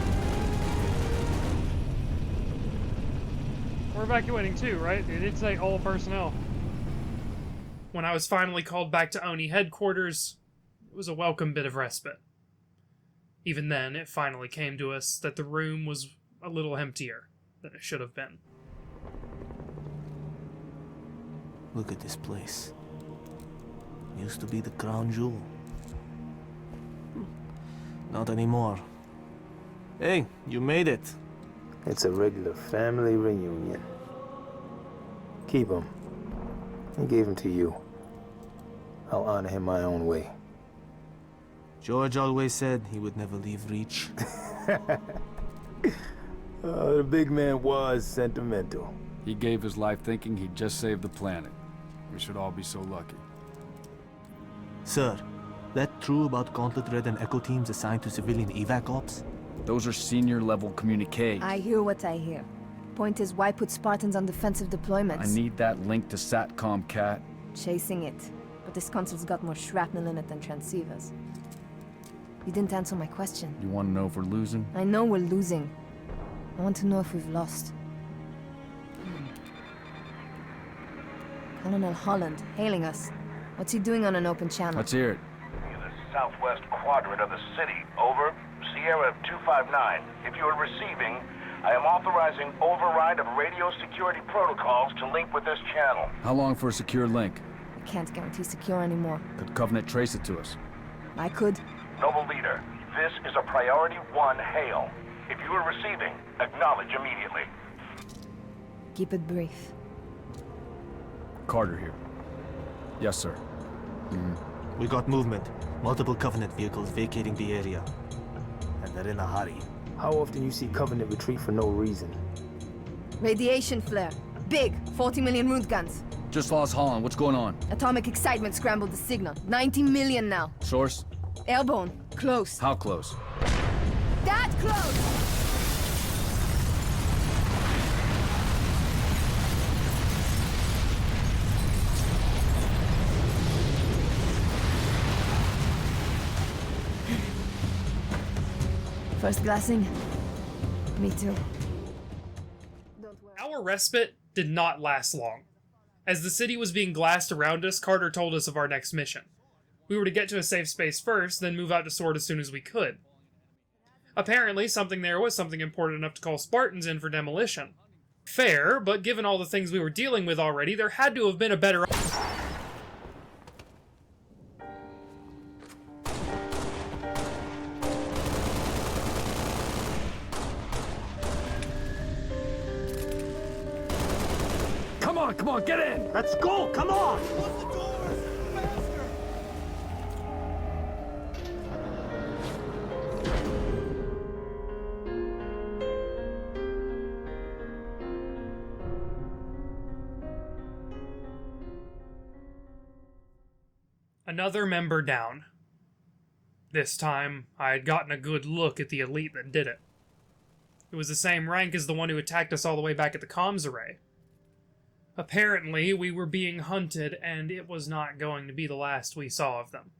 We're evacuating too, right? It did say all personnel. When I was finally called back to Oni headquarters, it was a welcome bit of respite. Even then, it finally came to us that the room was a little emptier than it should have been. Look at this place. Used to be the crown jewel. Not anymore. Hey, you made it. It's a regular family reunion. Keep him. He gave him to you. I'll honor him my own way. George always said he would never leave Reach. Oh, the big man was sentimental. He gave his life thinking he'd just saved the planet. We should all be so lucky. Sir, that true about Gauntlet Red and Echo teams assigned to civilian evac ops? Those are senior-level communiques. I hear what I hear. Point is, why put Spartans on defensive deployments? I need that link to SATCOM, Cat. Chasing it. But this console's got more shrapnel in it than transceivers. You didn't answer my question. You want to know if we're losing? I know we're losing. I want to know if we've lost. Colonel Holland, hailing us. What's he doing on an open channel? Let's hear it. In the southwest quadrant of the city. Over. Sierra 259. If you are receiving, I am authorizing override of radio security protocols to link with this channel. How long for a secure link? I can't guarantee secure anymore. Could Covenant trace it to us? I could. Noble Leader, this is a priority 1 hail. If you are receiving, acknowledge immediately. Keep it brief. Carter here. Yes, sir. We got movement. Multiple Covenant vehicles vacating the area. And they're in a hurry. How often you see Covenant retreat for no reason? Radiation flare. Big. 40 million root guns. Just lost Holland. What's going on? Atomic excitement scrambled the signal. 90 million now. Source? Airborne. Close. How close? That close! First glassing? Me too. Our respite did not last long. As the city was being glassed around us, Carter told us of our next mission. We were to get to a safe space first, then move out to Sword as soon as we could. Apparently, something there was something important enough to call Spartans in for demolition. Fair, but given all the things we were dealing with already, there had to have been a better... Come on, get in! Let's go, come on! Another member down. This time, I had gotten a good look at the elite that did it. It was the same rank as the one who attacked us all the way back at the comms array. Apparently, we were being hunted, and it was not going to be the last we saw of them.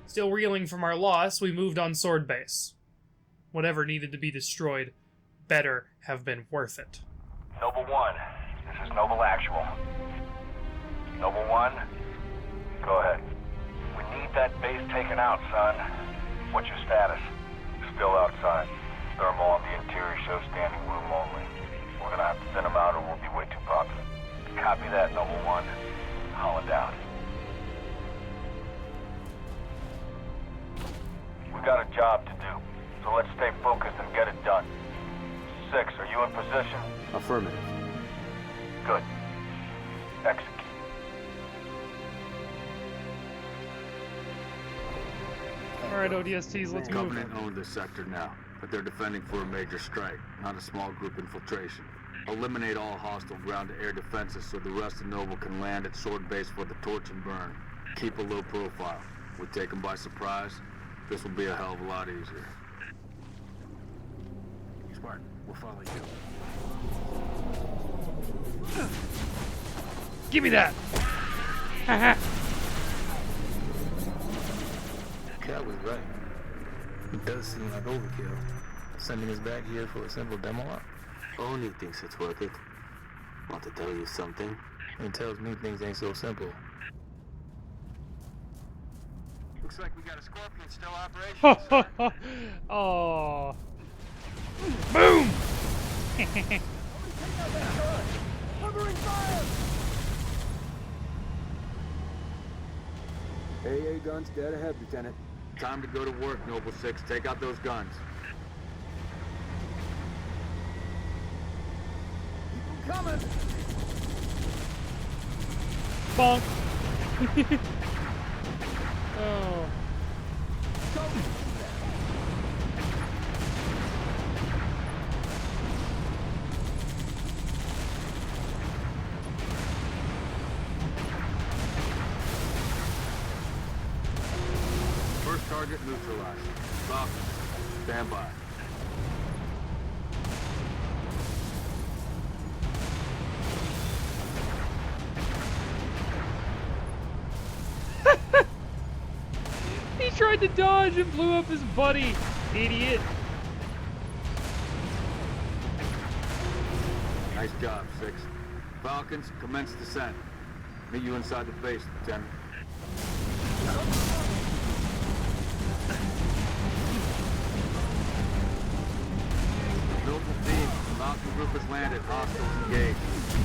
Still reeling from our loss, we moved on Sword Base. Whatever needed to be destroyed better have been worth it. Noble 1, this is Noble Actual. Noble 1, go ahead. We need that base taken out, son. What's your status? Still outside. Thermal on the interior shows standing room only. We're gonna have to thin them out or we'll be way too popular. Copy that, Noble 1. Holland out. We got a job to do, so let's stay focused and get it done. 6, are you in position? Affirmative. Good. Execute. Alright, ODSTs, let's move. Covenant own this sector now, but they're defending for a major strike, not a small group infiltration. Eliminate all hostile ground-to-air defenses so the rest of Noble can land at Sword Base for the torch and burn. Keep a low profile. We take them by surprise. This will be a hell of a lot easier. Spartan, we'll follow you. Give me that! Haha! Cat was right. It does seem like overkill. Sending us back here for a simple demo op. Oni thinks it's worth it. Want to tell you something? It tells me things ain't so simple. Looks like we got a Scorpion still operational. Oh. Boom! Covering fire! AA guns dead ahead, Lieutenant. Time to go to work, Noble 6. Take out those guns. Coming! Bonk! Oh. First target neutralized. Stop. Stand by. He tried to dodge and blew up his buddy. Idiot. Nice job, 6. Falcons, commence descent. Meet you inside the base, Lieutenant. Noble team, Falcon group has landed. Hostiles engaged.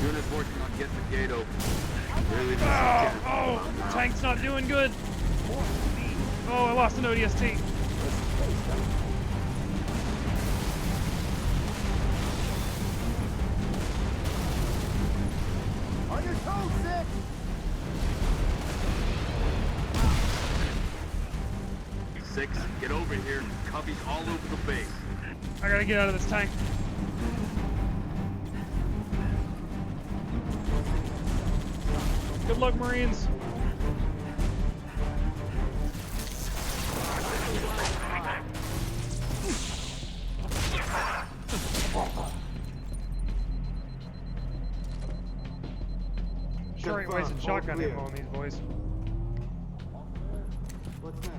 Units working on getting the gate open. Really Oh, tank's not doing good. Oh, I lost an ODST. On your toes, Sid! Six, get over here. Cubbies all over the base. I gotta get out of this tank. Good luck, Marines. Sure ain't wasting shotgun ammo on these boys. What's that?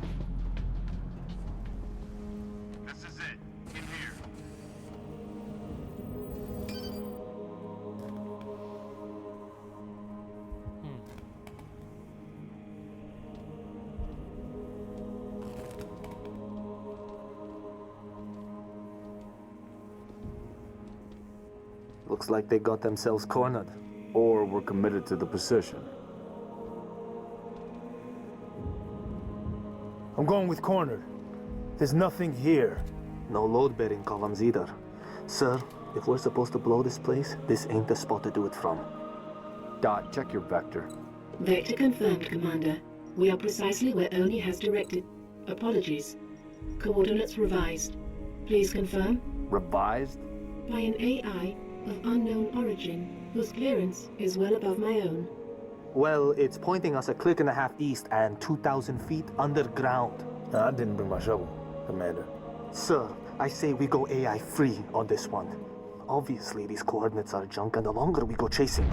This is it. In here. Looks like they got themselves cornered. Or we're committed to the position. I'm going with cornered. There's nothing here. No load-bearing columns either. Sir, if we're supposed to blow this place, this ain't the spot to do it from. Dot, check your vector. Vector confirmed, Commander. We are precisely where Oni has directed. Apologies. Coordinates revised. Please confirm? Revised? By an AI of unknown origin, whose clearance is well above my own. Well, it's pointing us a click and a half east and 2,000 feet underground. I didn't bring my shovel, Commander. Sir, I say we go AI free on this one. Obviously, these coordinates are junk, and the longer we go chasing.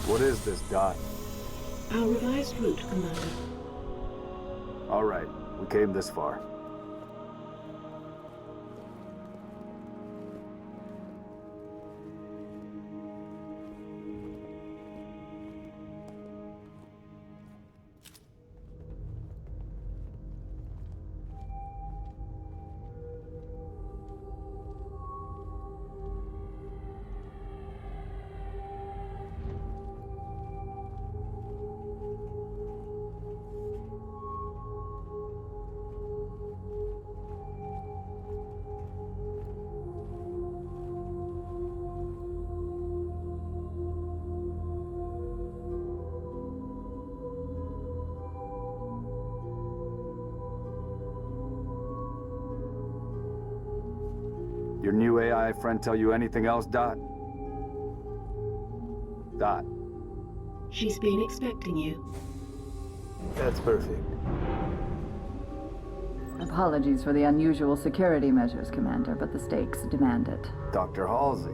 What is this, Dot? Our revised route, Commander. All right, we came this far. Your new AI friend tell you anything else, Dot? Dot. She's been expecting you. That's perfect. Apologies for the unusual security measures, Commander, but the stakes demand it. Dr. Halsey.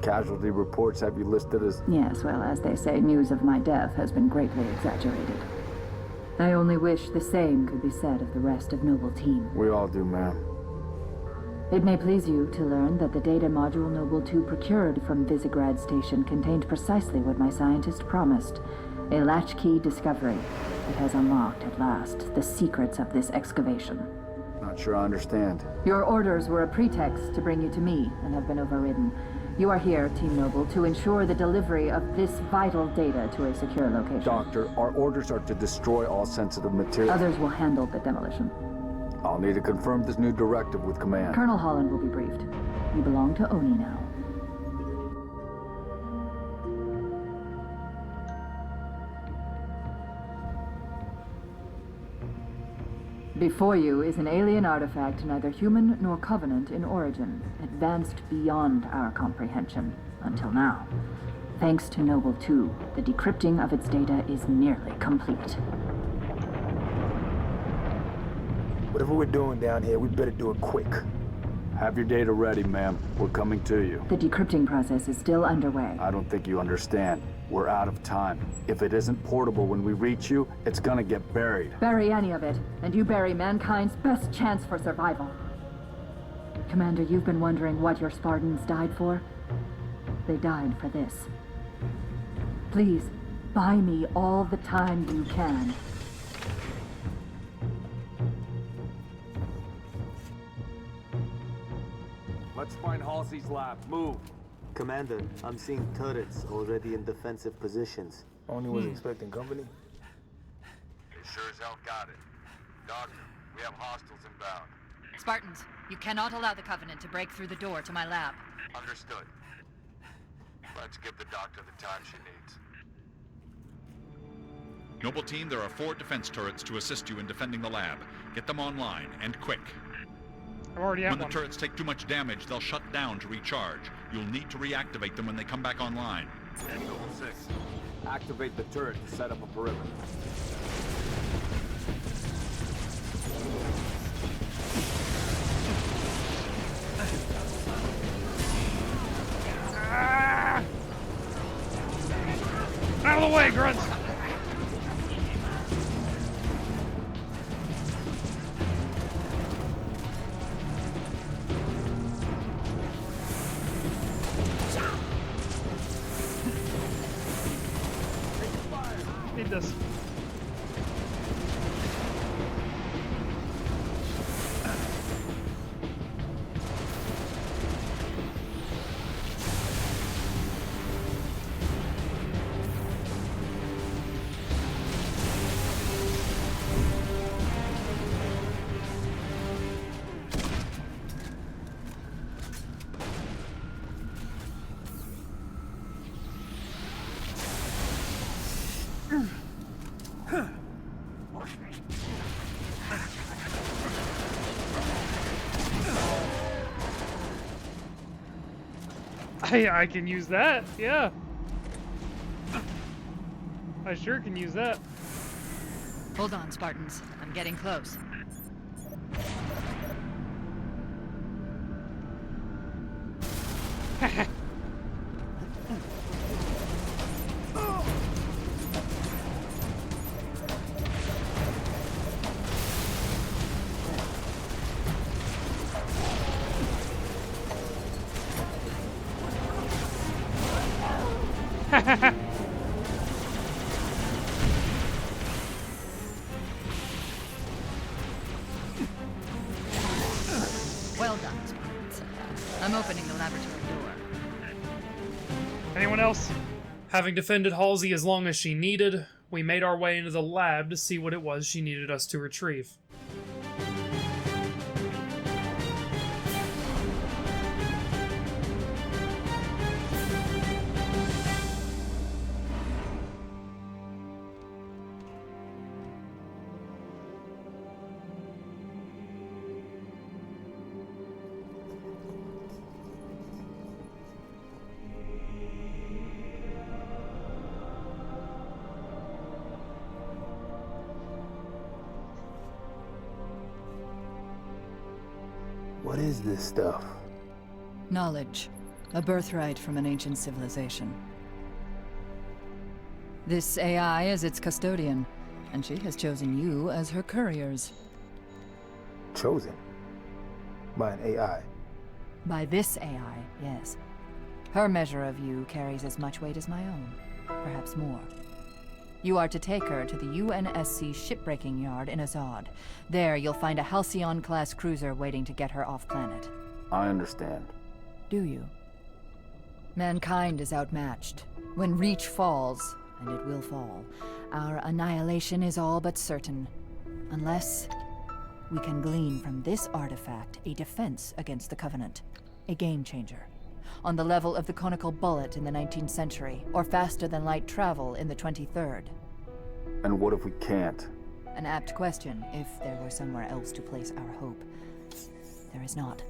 Casualty reports have you listed as... Yes, well, as they say, news of my death has been greatly exaggerated. I only wish the same could be said of the rest of Noble Team. We all do, ma'am. It may please you to learn that the data module Noble 2 procured from Visegrad Station contained precisely what my scientist promised. A latchkey discovery that has unlocked, at last, the secrets of this excavation. Not sure I understand. Your orders were a pretext to bring you to me and have been overridden. You are here, Team Noble, to ensure the delivery of this vital data to a secure location. Doctor, our orders are to destroy all sensitive material. Others will handle the demolition. I'll need to confirm this new directive with command. Colonel Holland will be briefed. You belong to Oni now. Before you is an alien artifact neither human nor Covenant in origin, advanced beyond our comprehension, until now. Thanks to Noble 2, the decrypting of its data is nearly complete. Whatever we're doing down here, we better do it quick. Have your data ready, ma'am. We're coming to you. The decrypting process is still underway. I don't think you understand. We're out of time. If it isn't portable when we reach you, it's gonna get buried. Bury any of it, and you bury mankind's best chance for survival. Commander, you've been wondering what your Spartans died for? They died for this. Please, buy me all the time you can. Let's find Halsey's lab. Move. Commander, I'm seeing turrets already in defensive positions. Only was expecting company. You sure as hell got it. Doctor, we have hostiles inbound. Spartans, you cannot allow the Covenant to break through the door to my lab. Understood. Let's give the doctor the time she needs. Noble team, there are 4 defense turrets to assist you in defending the lab. Get them online, and quick. I've already had When the one. turrets take too much damage, they'll shut down to recharge. You'll need to reactivate them when they come back online. Noble 6, activate the turret to set up a perimeter. Ah! Out of the way, grunts! Need this. I can use that, yeah. I sure can use that. Hold on, Spartans. I'm getting close. Well done, Spartans. I'm opening the laboratory door. Anyone else? Having defended Halsey as long as she needed, we made our way into the lab to see what it was she needed us to retrieve. What is this stuff? Knowledge. A birthright from an ancient civilization. This AI is its custodian, and she has chosen you as her couriers. Chosen? By an AI? By this AI, yes. Her measure of you carries as much weight as my own, perhaps more. You are to take her to the UNSC shipbreaking yard in Azad. There, you'll find a Halcyon-class cruiser waiting to get her off-planet. I understand. Do you? Mankind is outmatched. When Reach falls, and it will fall, our annihilation is all but certain. Unless we can glean from this artifact a defense against the Covenant. A game-changer. On the level of the conical bullet in the 19th century, or faster-than-light travel in the 23rd. And what if we can't? An apt question, if there were somewhere else to place our hope. There is not.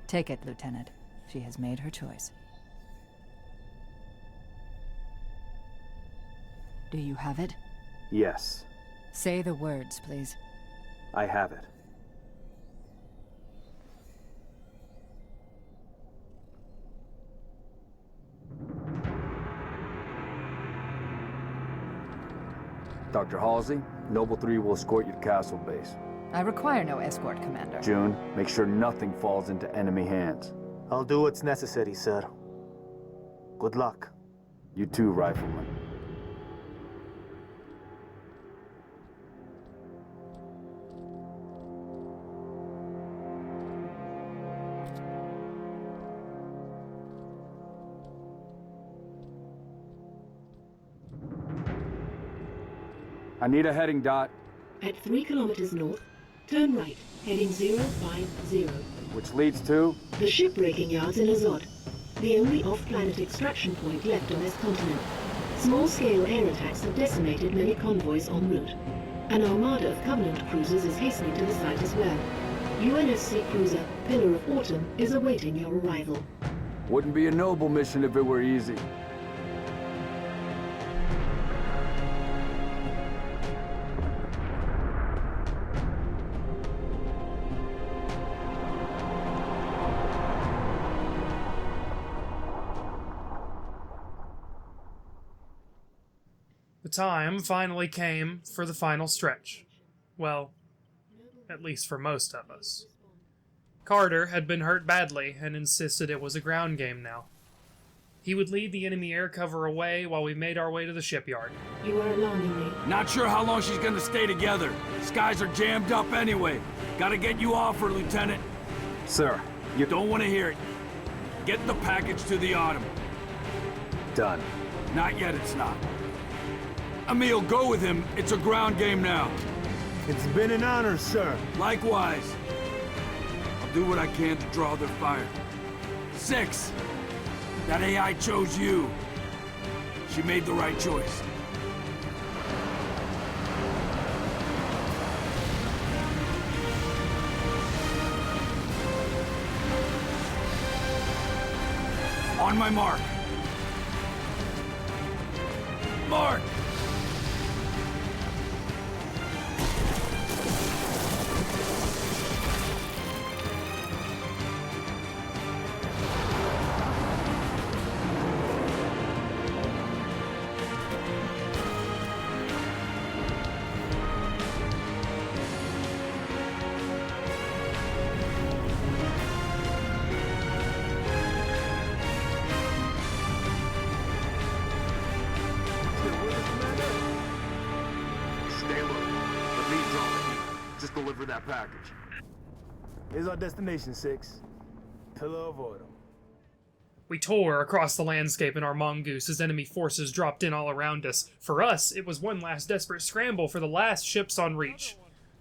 Take it, Lieutenant. She has made her choice. Do you have it? Yes, Say the words, please. I have it. Dr. Halsey, Noble 3 will escort you to Castle Base. I require no escort, Commander. June, make sure nothing falls into enemy hands. I'll do what's necessary, sir. Good luck. You too, Rifleman. I need a heading, Dot. At 3 kilometers north, turn right, heading 050. Which leads to? The shipbreaking yards in Azod, the only off-planet extraction point left on this continent. Small-scale air attacks have decimated many convoys en route. An armada of Covenant cruisers is hastening to the site as well. UNSC cruiser Pillar of Autumn is awaiting your arrival. Wouldn't be a noble mission if it were easy. The time finally came for the final stretch. Well, at least for most of us. Carter had been hurt badly and insisted it was a ground game now. He would lead the enemy air cover away while we made our way to the shipyard. You are alarming me. Not sure how long she's gonna stay together. Skies are jammed up anyway. Gotta get you off her, Lieutenant. Sir, you don't want to hear it. Get the package to the Autumn. Done. Not yet, it's not. Emil, go with him. It's a ground game now. It's been an honor, sir. Likewise. I'll do what I can to draw their fire. 6. That AI chose you. She made the right choice. On my mark. Mark! Deliver that package. Here's our destination, 6. Pillar of Autumn. We tore across the landscape in our mongoose as enemy forces dropped in all around us. For us, it was one last desperate scramble for the last ships on reach.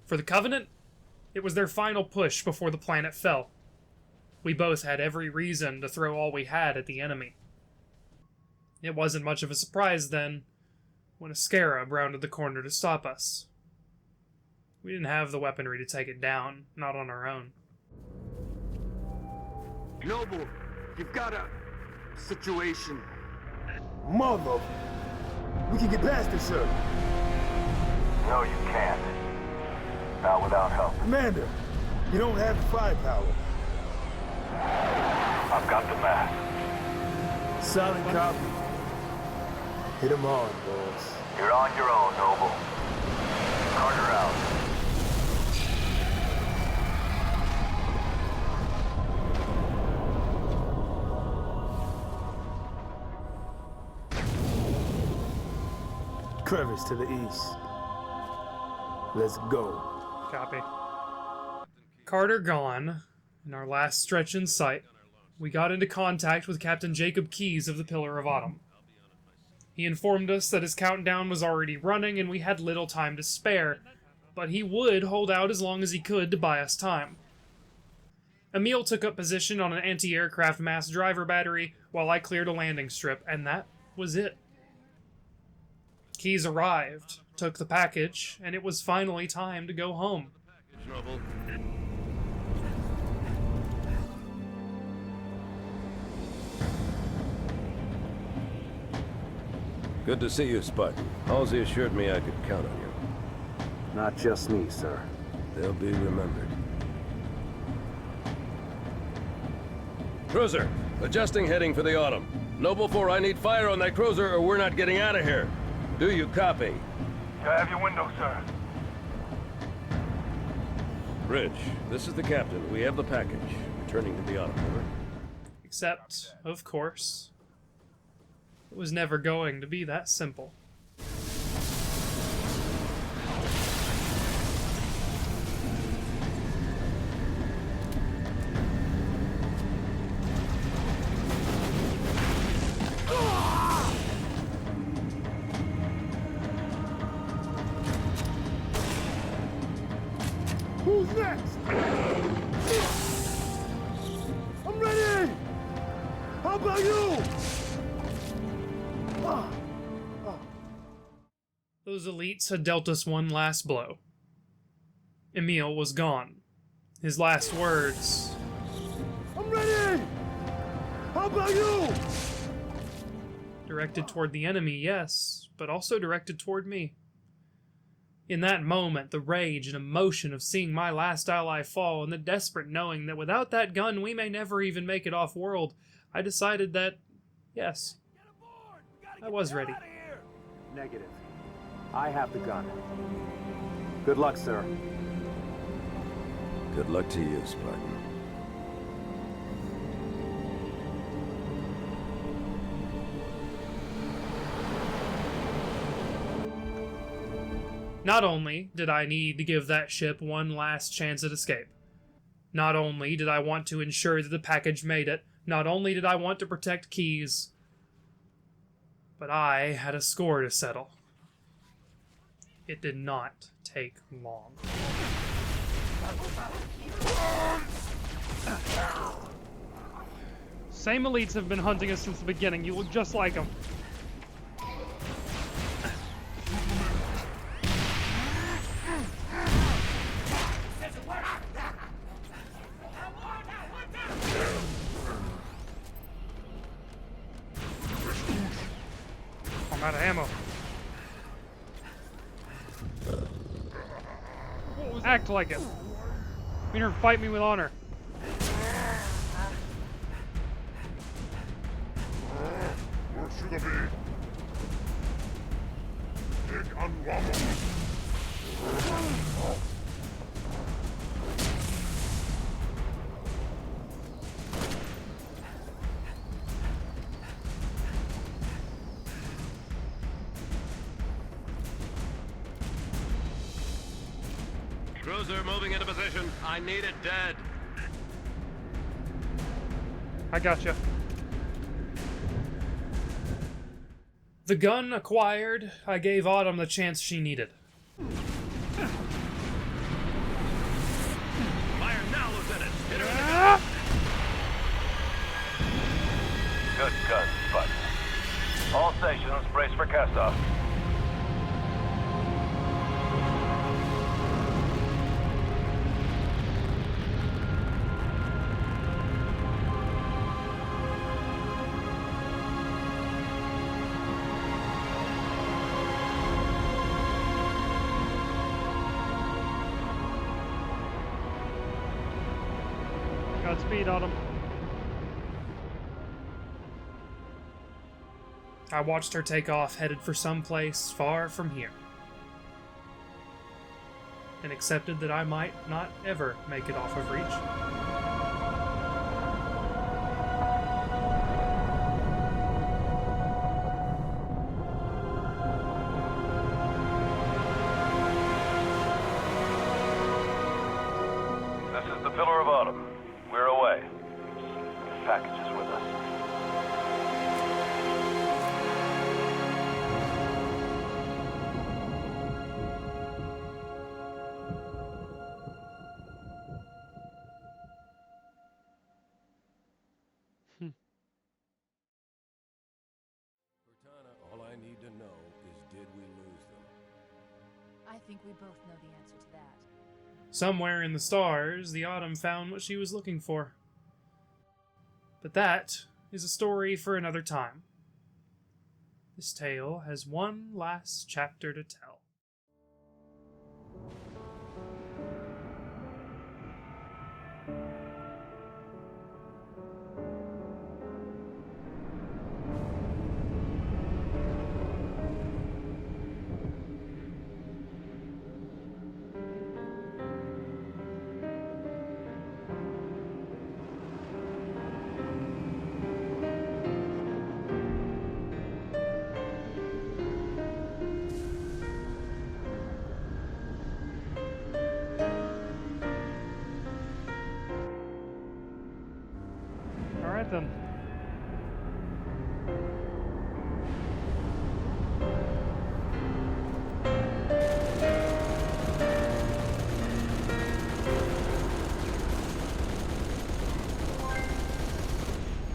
For the Covenant, it was their final push before the planet fell. We both had every reason to throw all we had at the enemy. It wasn't much of a surprise then, when a scarab rounded the corner to stop us. We didn't have the weaponry to take it down, not on our own. Noble, you've got a situation. Mother! We can get past this, sir. No, you can't. Not without help. Commander, you don't have the firepower. I've got the math. Solid copy. Hit 'em hard, boys. You're on your own, Noble. Carter out. Crevice to the east. Let's go. Copy. Carter gone, and our last stretch in sight, we got into contact with Captain Jacob Keyes of the Pillar of Autumn. He informed us that his countdown was already running and we had little time to spare, but he would hold out as long as he could to buy us time. Emil took up position on an anti-aircraft mass driver battery while I cleared a landing strip, and that was it. Keyes arrived, took the package, and it was finally time to go home. Good to see you, Spartan. Halsey assured me I could count on you. Not just me, sir. They'll be remembered. Cruiser, adjusting heading for the Autumn. Noble 4, I need fire on that cruiser or we're not getting out of here. Do you copy? I have your window, sir. Bridge, this is the captain. We have the package. Returning to the Autumn, over. Except, of course, it was never going to be that simple. Who's next? I'm ready! How about you? Those elites had dealt us one last blow. Emil was gone. His last words... I'm ready! How about you? Directed toward the enemy, yes, but also directed toward me. In that moment, the rage and emotion of seeing my last ally fall, and the desperate knowing that without that gun we may never even make it off-world, I decided that, yes, I was ready. Negative. I have the gun. Good luck, sir. Good luck to you, Spartan. Not only did I need to give that ship one last chance at escape, not only did I want to ensure that the package made it, not only did I want to protect Keys, but I had a score to settle. It did not take long. Same elites have been hunting us since the beginning. You look just like them. I'm out of ammo. Act like it. Come here and fight me with honor. Cruiser moving into position. I need it dead. I gotcha. The gun acquired, I gave Autumn the chance she needed. Fire now, Lieutenant. Hit her in the gut. Good guns, Spartan. All stations, brace for cast-off. Godspeed, Autumn. I watched her take off, headed for some place far from here. And accepted that I might not ever make it off of reach. This is the Pillar of Autumn. We're away. The package is with us. Cortana, all I need to know is did we lose them? I think we both know the answer to that. Somewhere in the stars, the Autumn found what she was looking for. But that is a story for another time. this tale has one last chapter to tell. Alright then.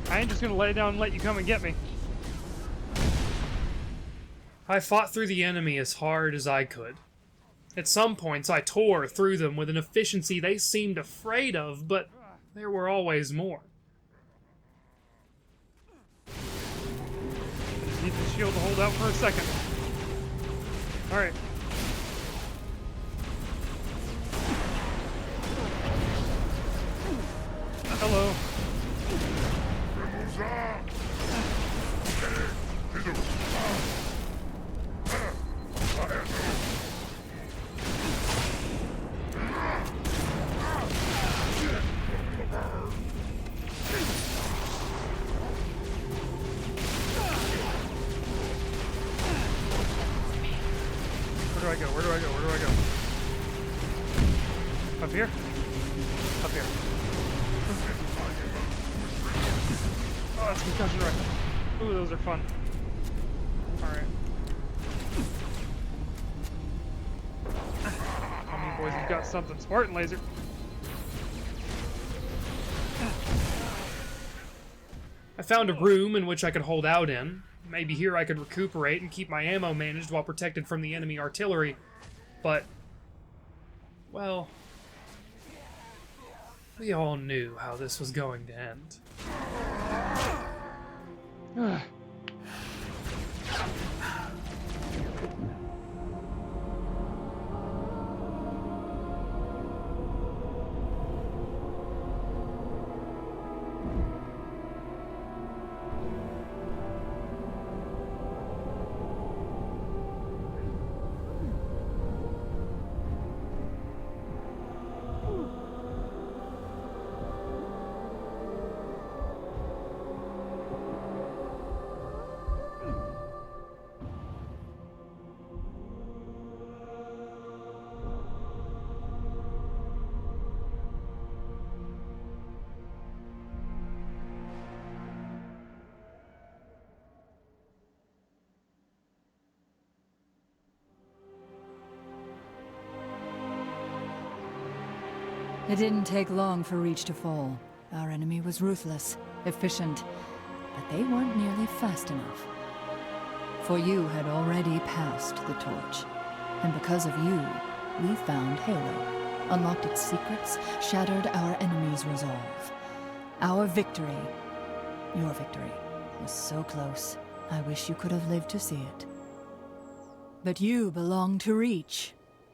I ain't just gonna lay down and let you come and get me. I fought through the enemy as hard as I could. At some points, I tore through them with an efficiency they seemed afraid of, but there were always more. Just need the shield to hold out for a second. Alright. Hello. Where do I go? Where do I go? Where do I go? Up here? Up here. Oh, that's concussion rifle. Ooh, those are fun. Alright. Come on, boys, you've got something. Spartan laser. I found a room in which I could hold out in. Maybe here I could recuperate and keep my ammo managed while protected from the enemy artillery. But, well, we all knew how this was going to end. It didn't take long for Reach to fall. Our enemy was ruthless, efficient, but they weren't nearly fast enough. For you had already passed the torch, and because of you, we found Halo, unlocked its secrets, shattered our enemy's resolve. Our victory, your victory, was so close. I wish you could have lived to see it. But you belong to Reach.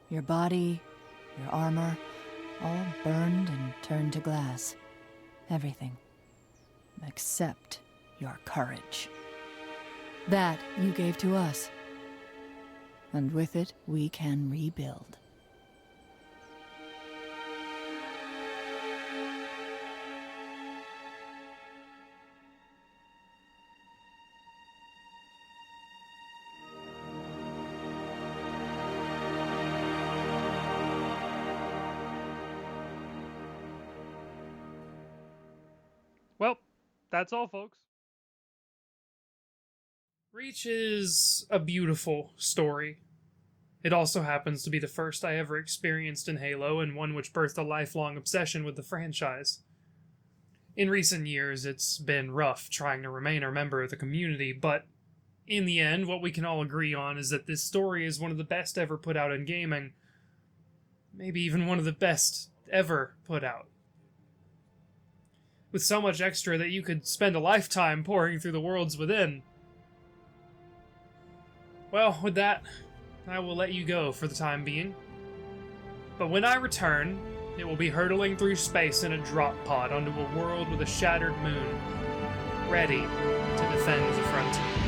Your body, your armor, all burned and turned to glass. Everything. Except your courage. That you gave to us. And with it, we can rebuild. Well, that's all, folks. Reach is a beautiful story. It also happens to be the first I ever experienced in Halo, and one which birthed a lifelong obsession with the franchise. In recent years, it's been rough trying to remain a member of the community, but in the end, what we can all agree on is that this story is one of the best ever put out in gaming. Maybe even one of the best ever put out. With so much extra that you could spend a lifetime pouring through the worlds within. Well, with that, I will let you go for the time being. But when I return, it will be hurtling through space in a drop pod onto a world with a shattered moon, ready to defend the frontier.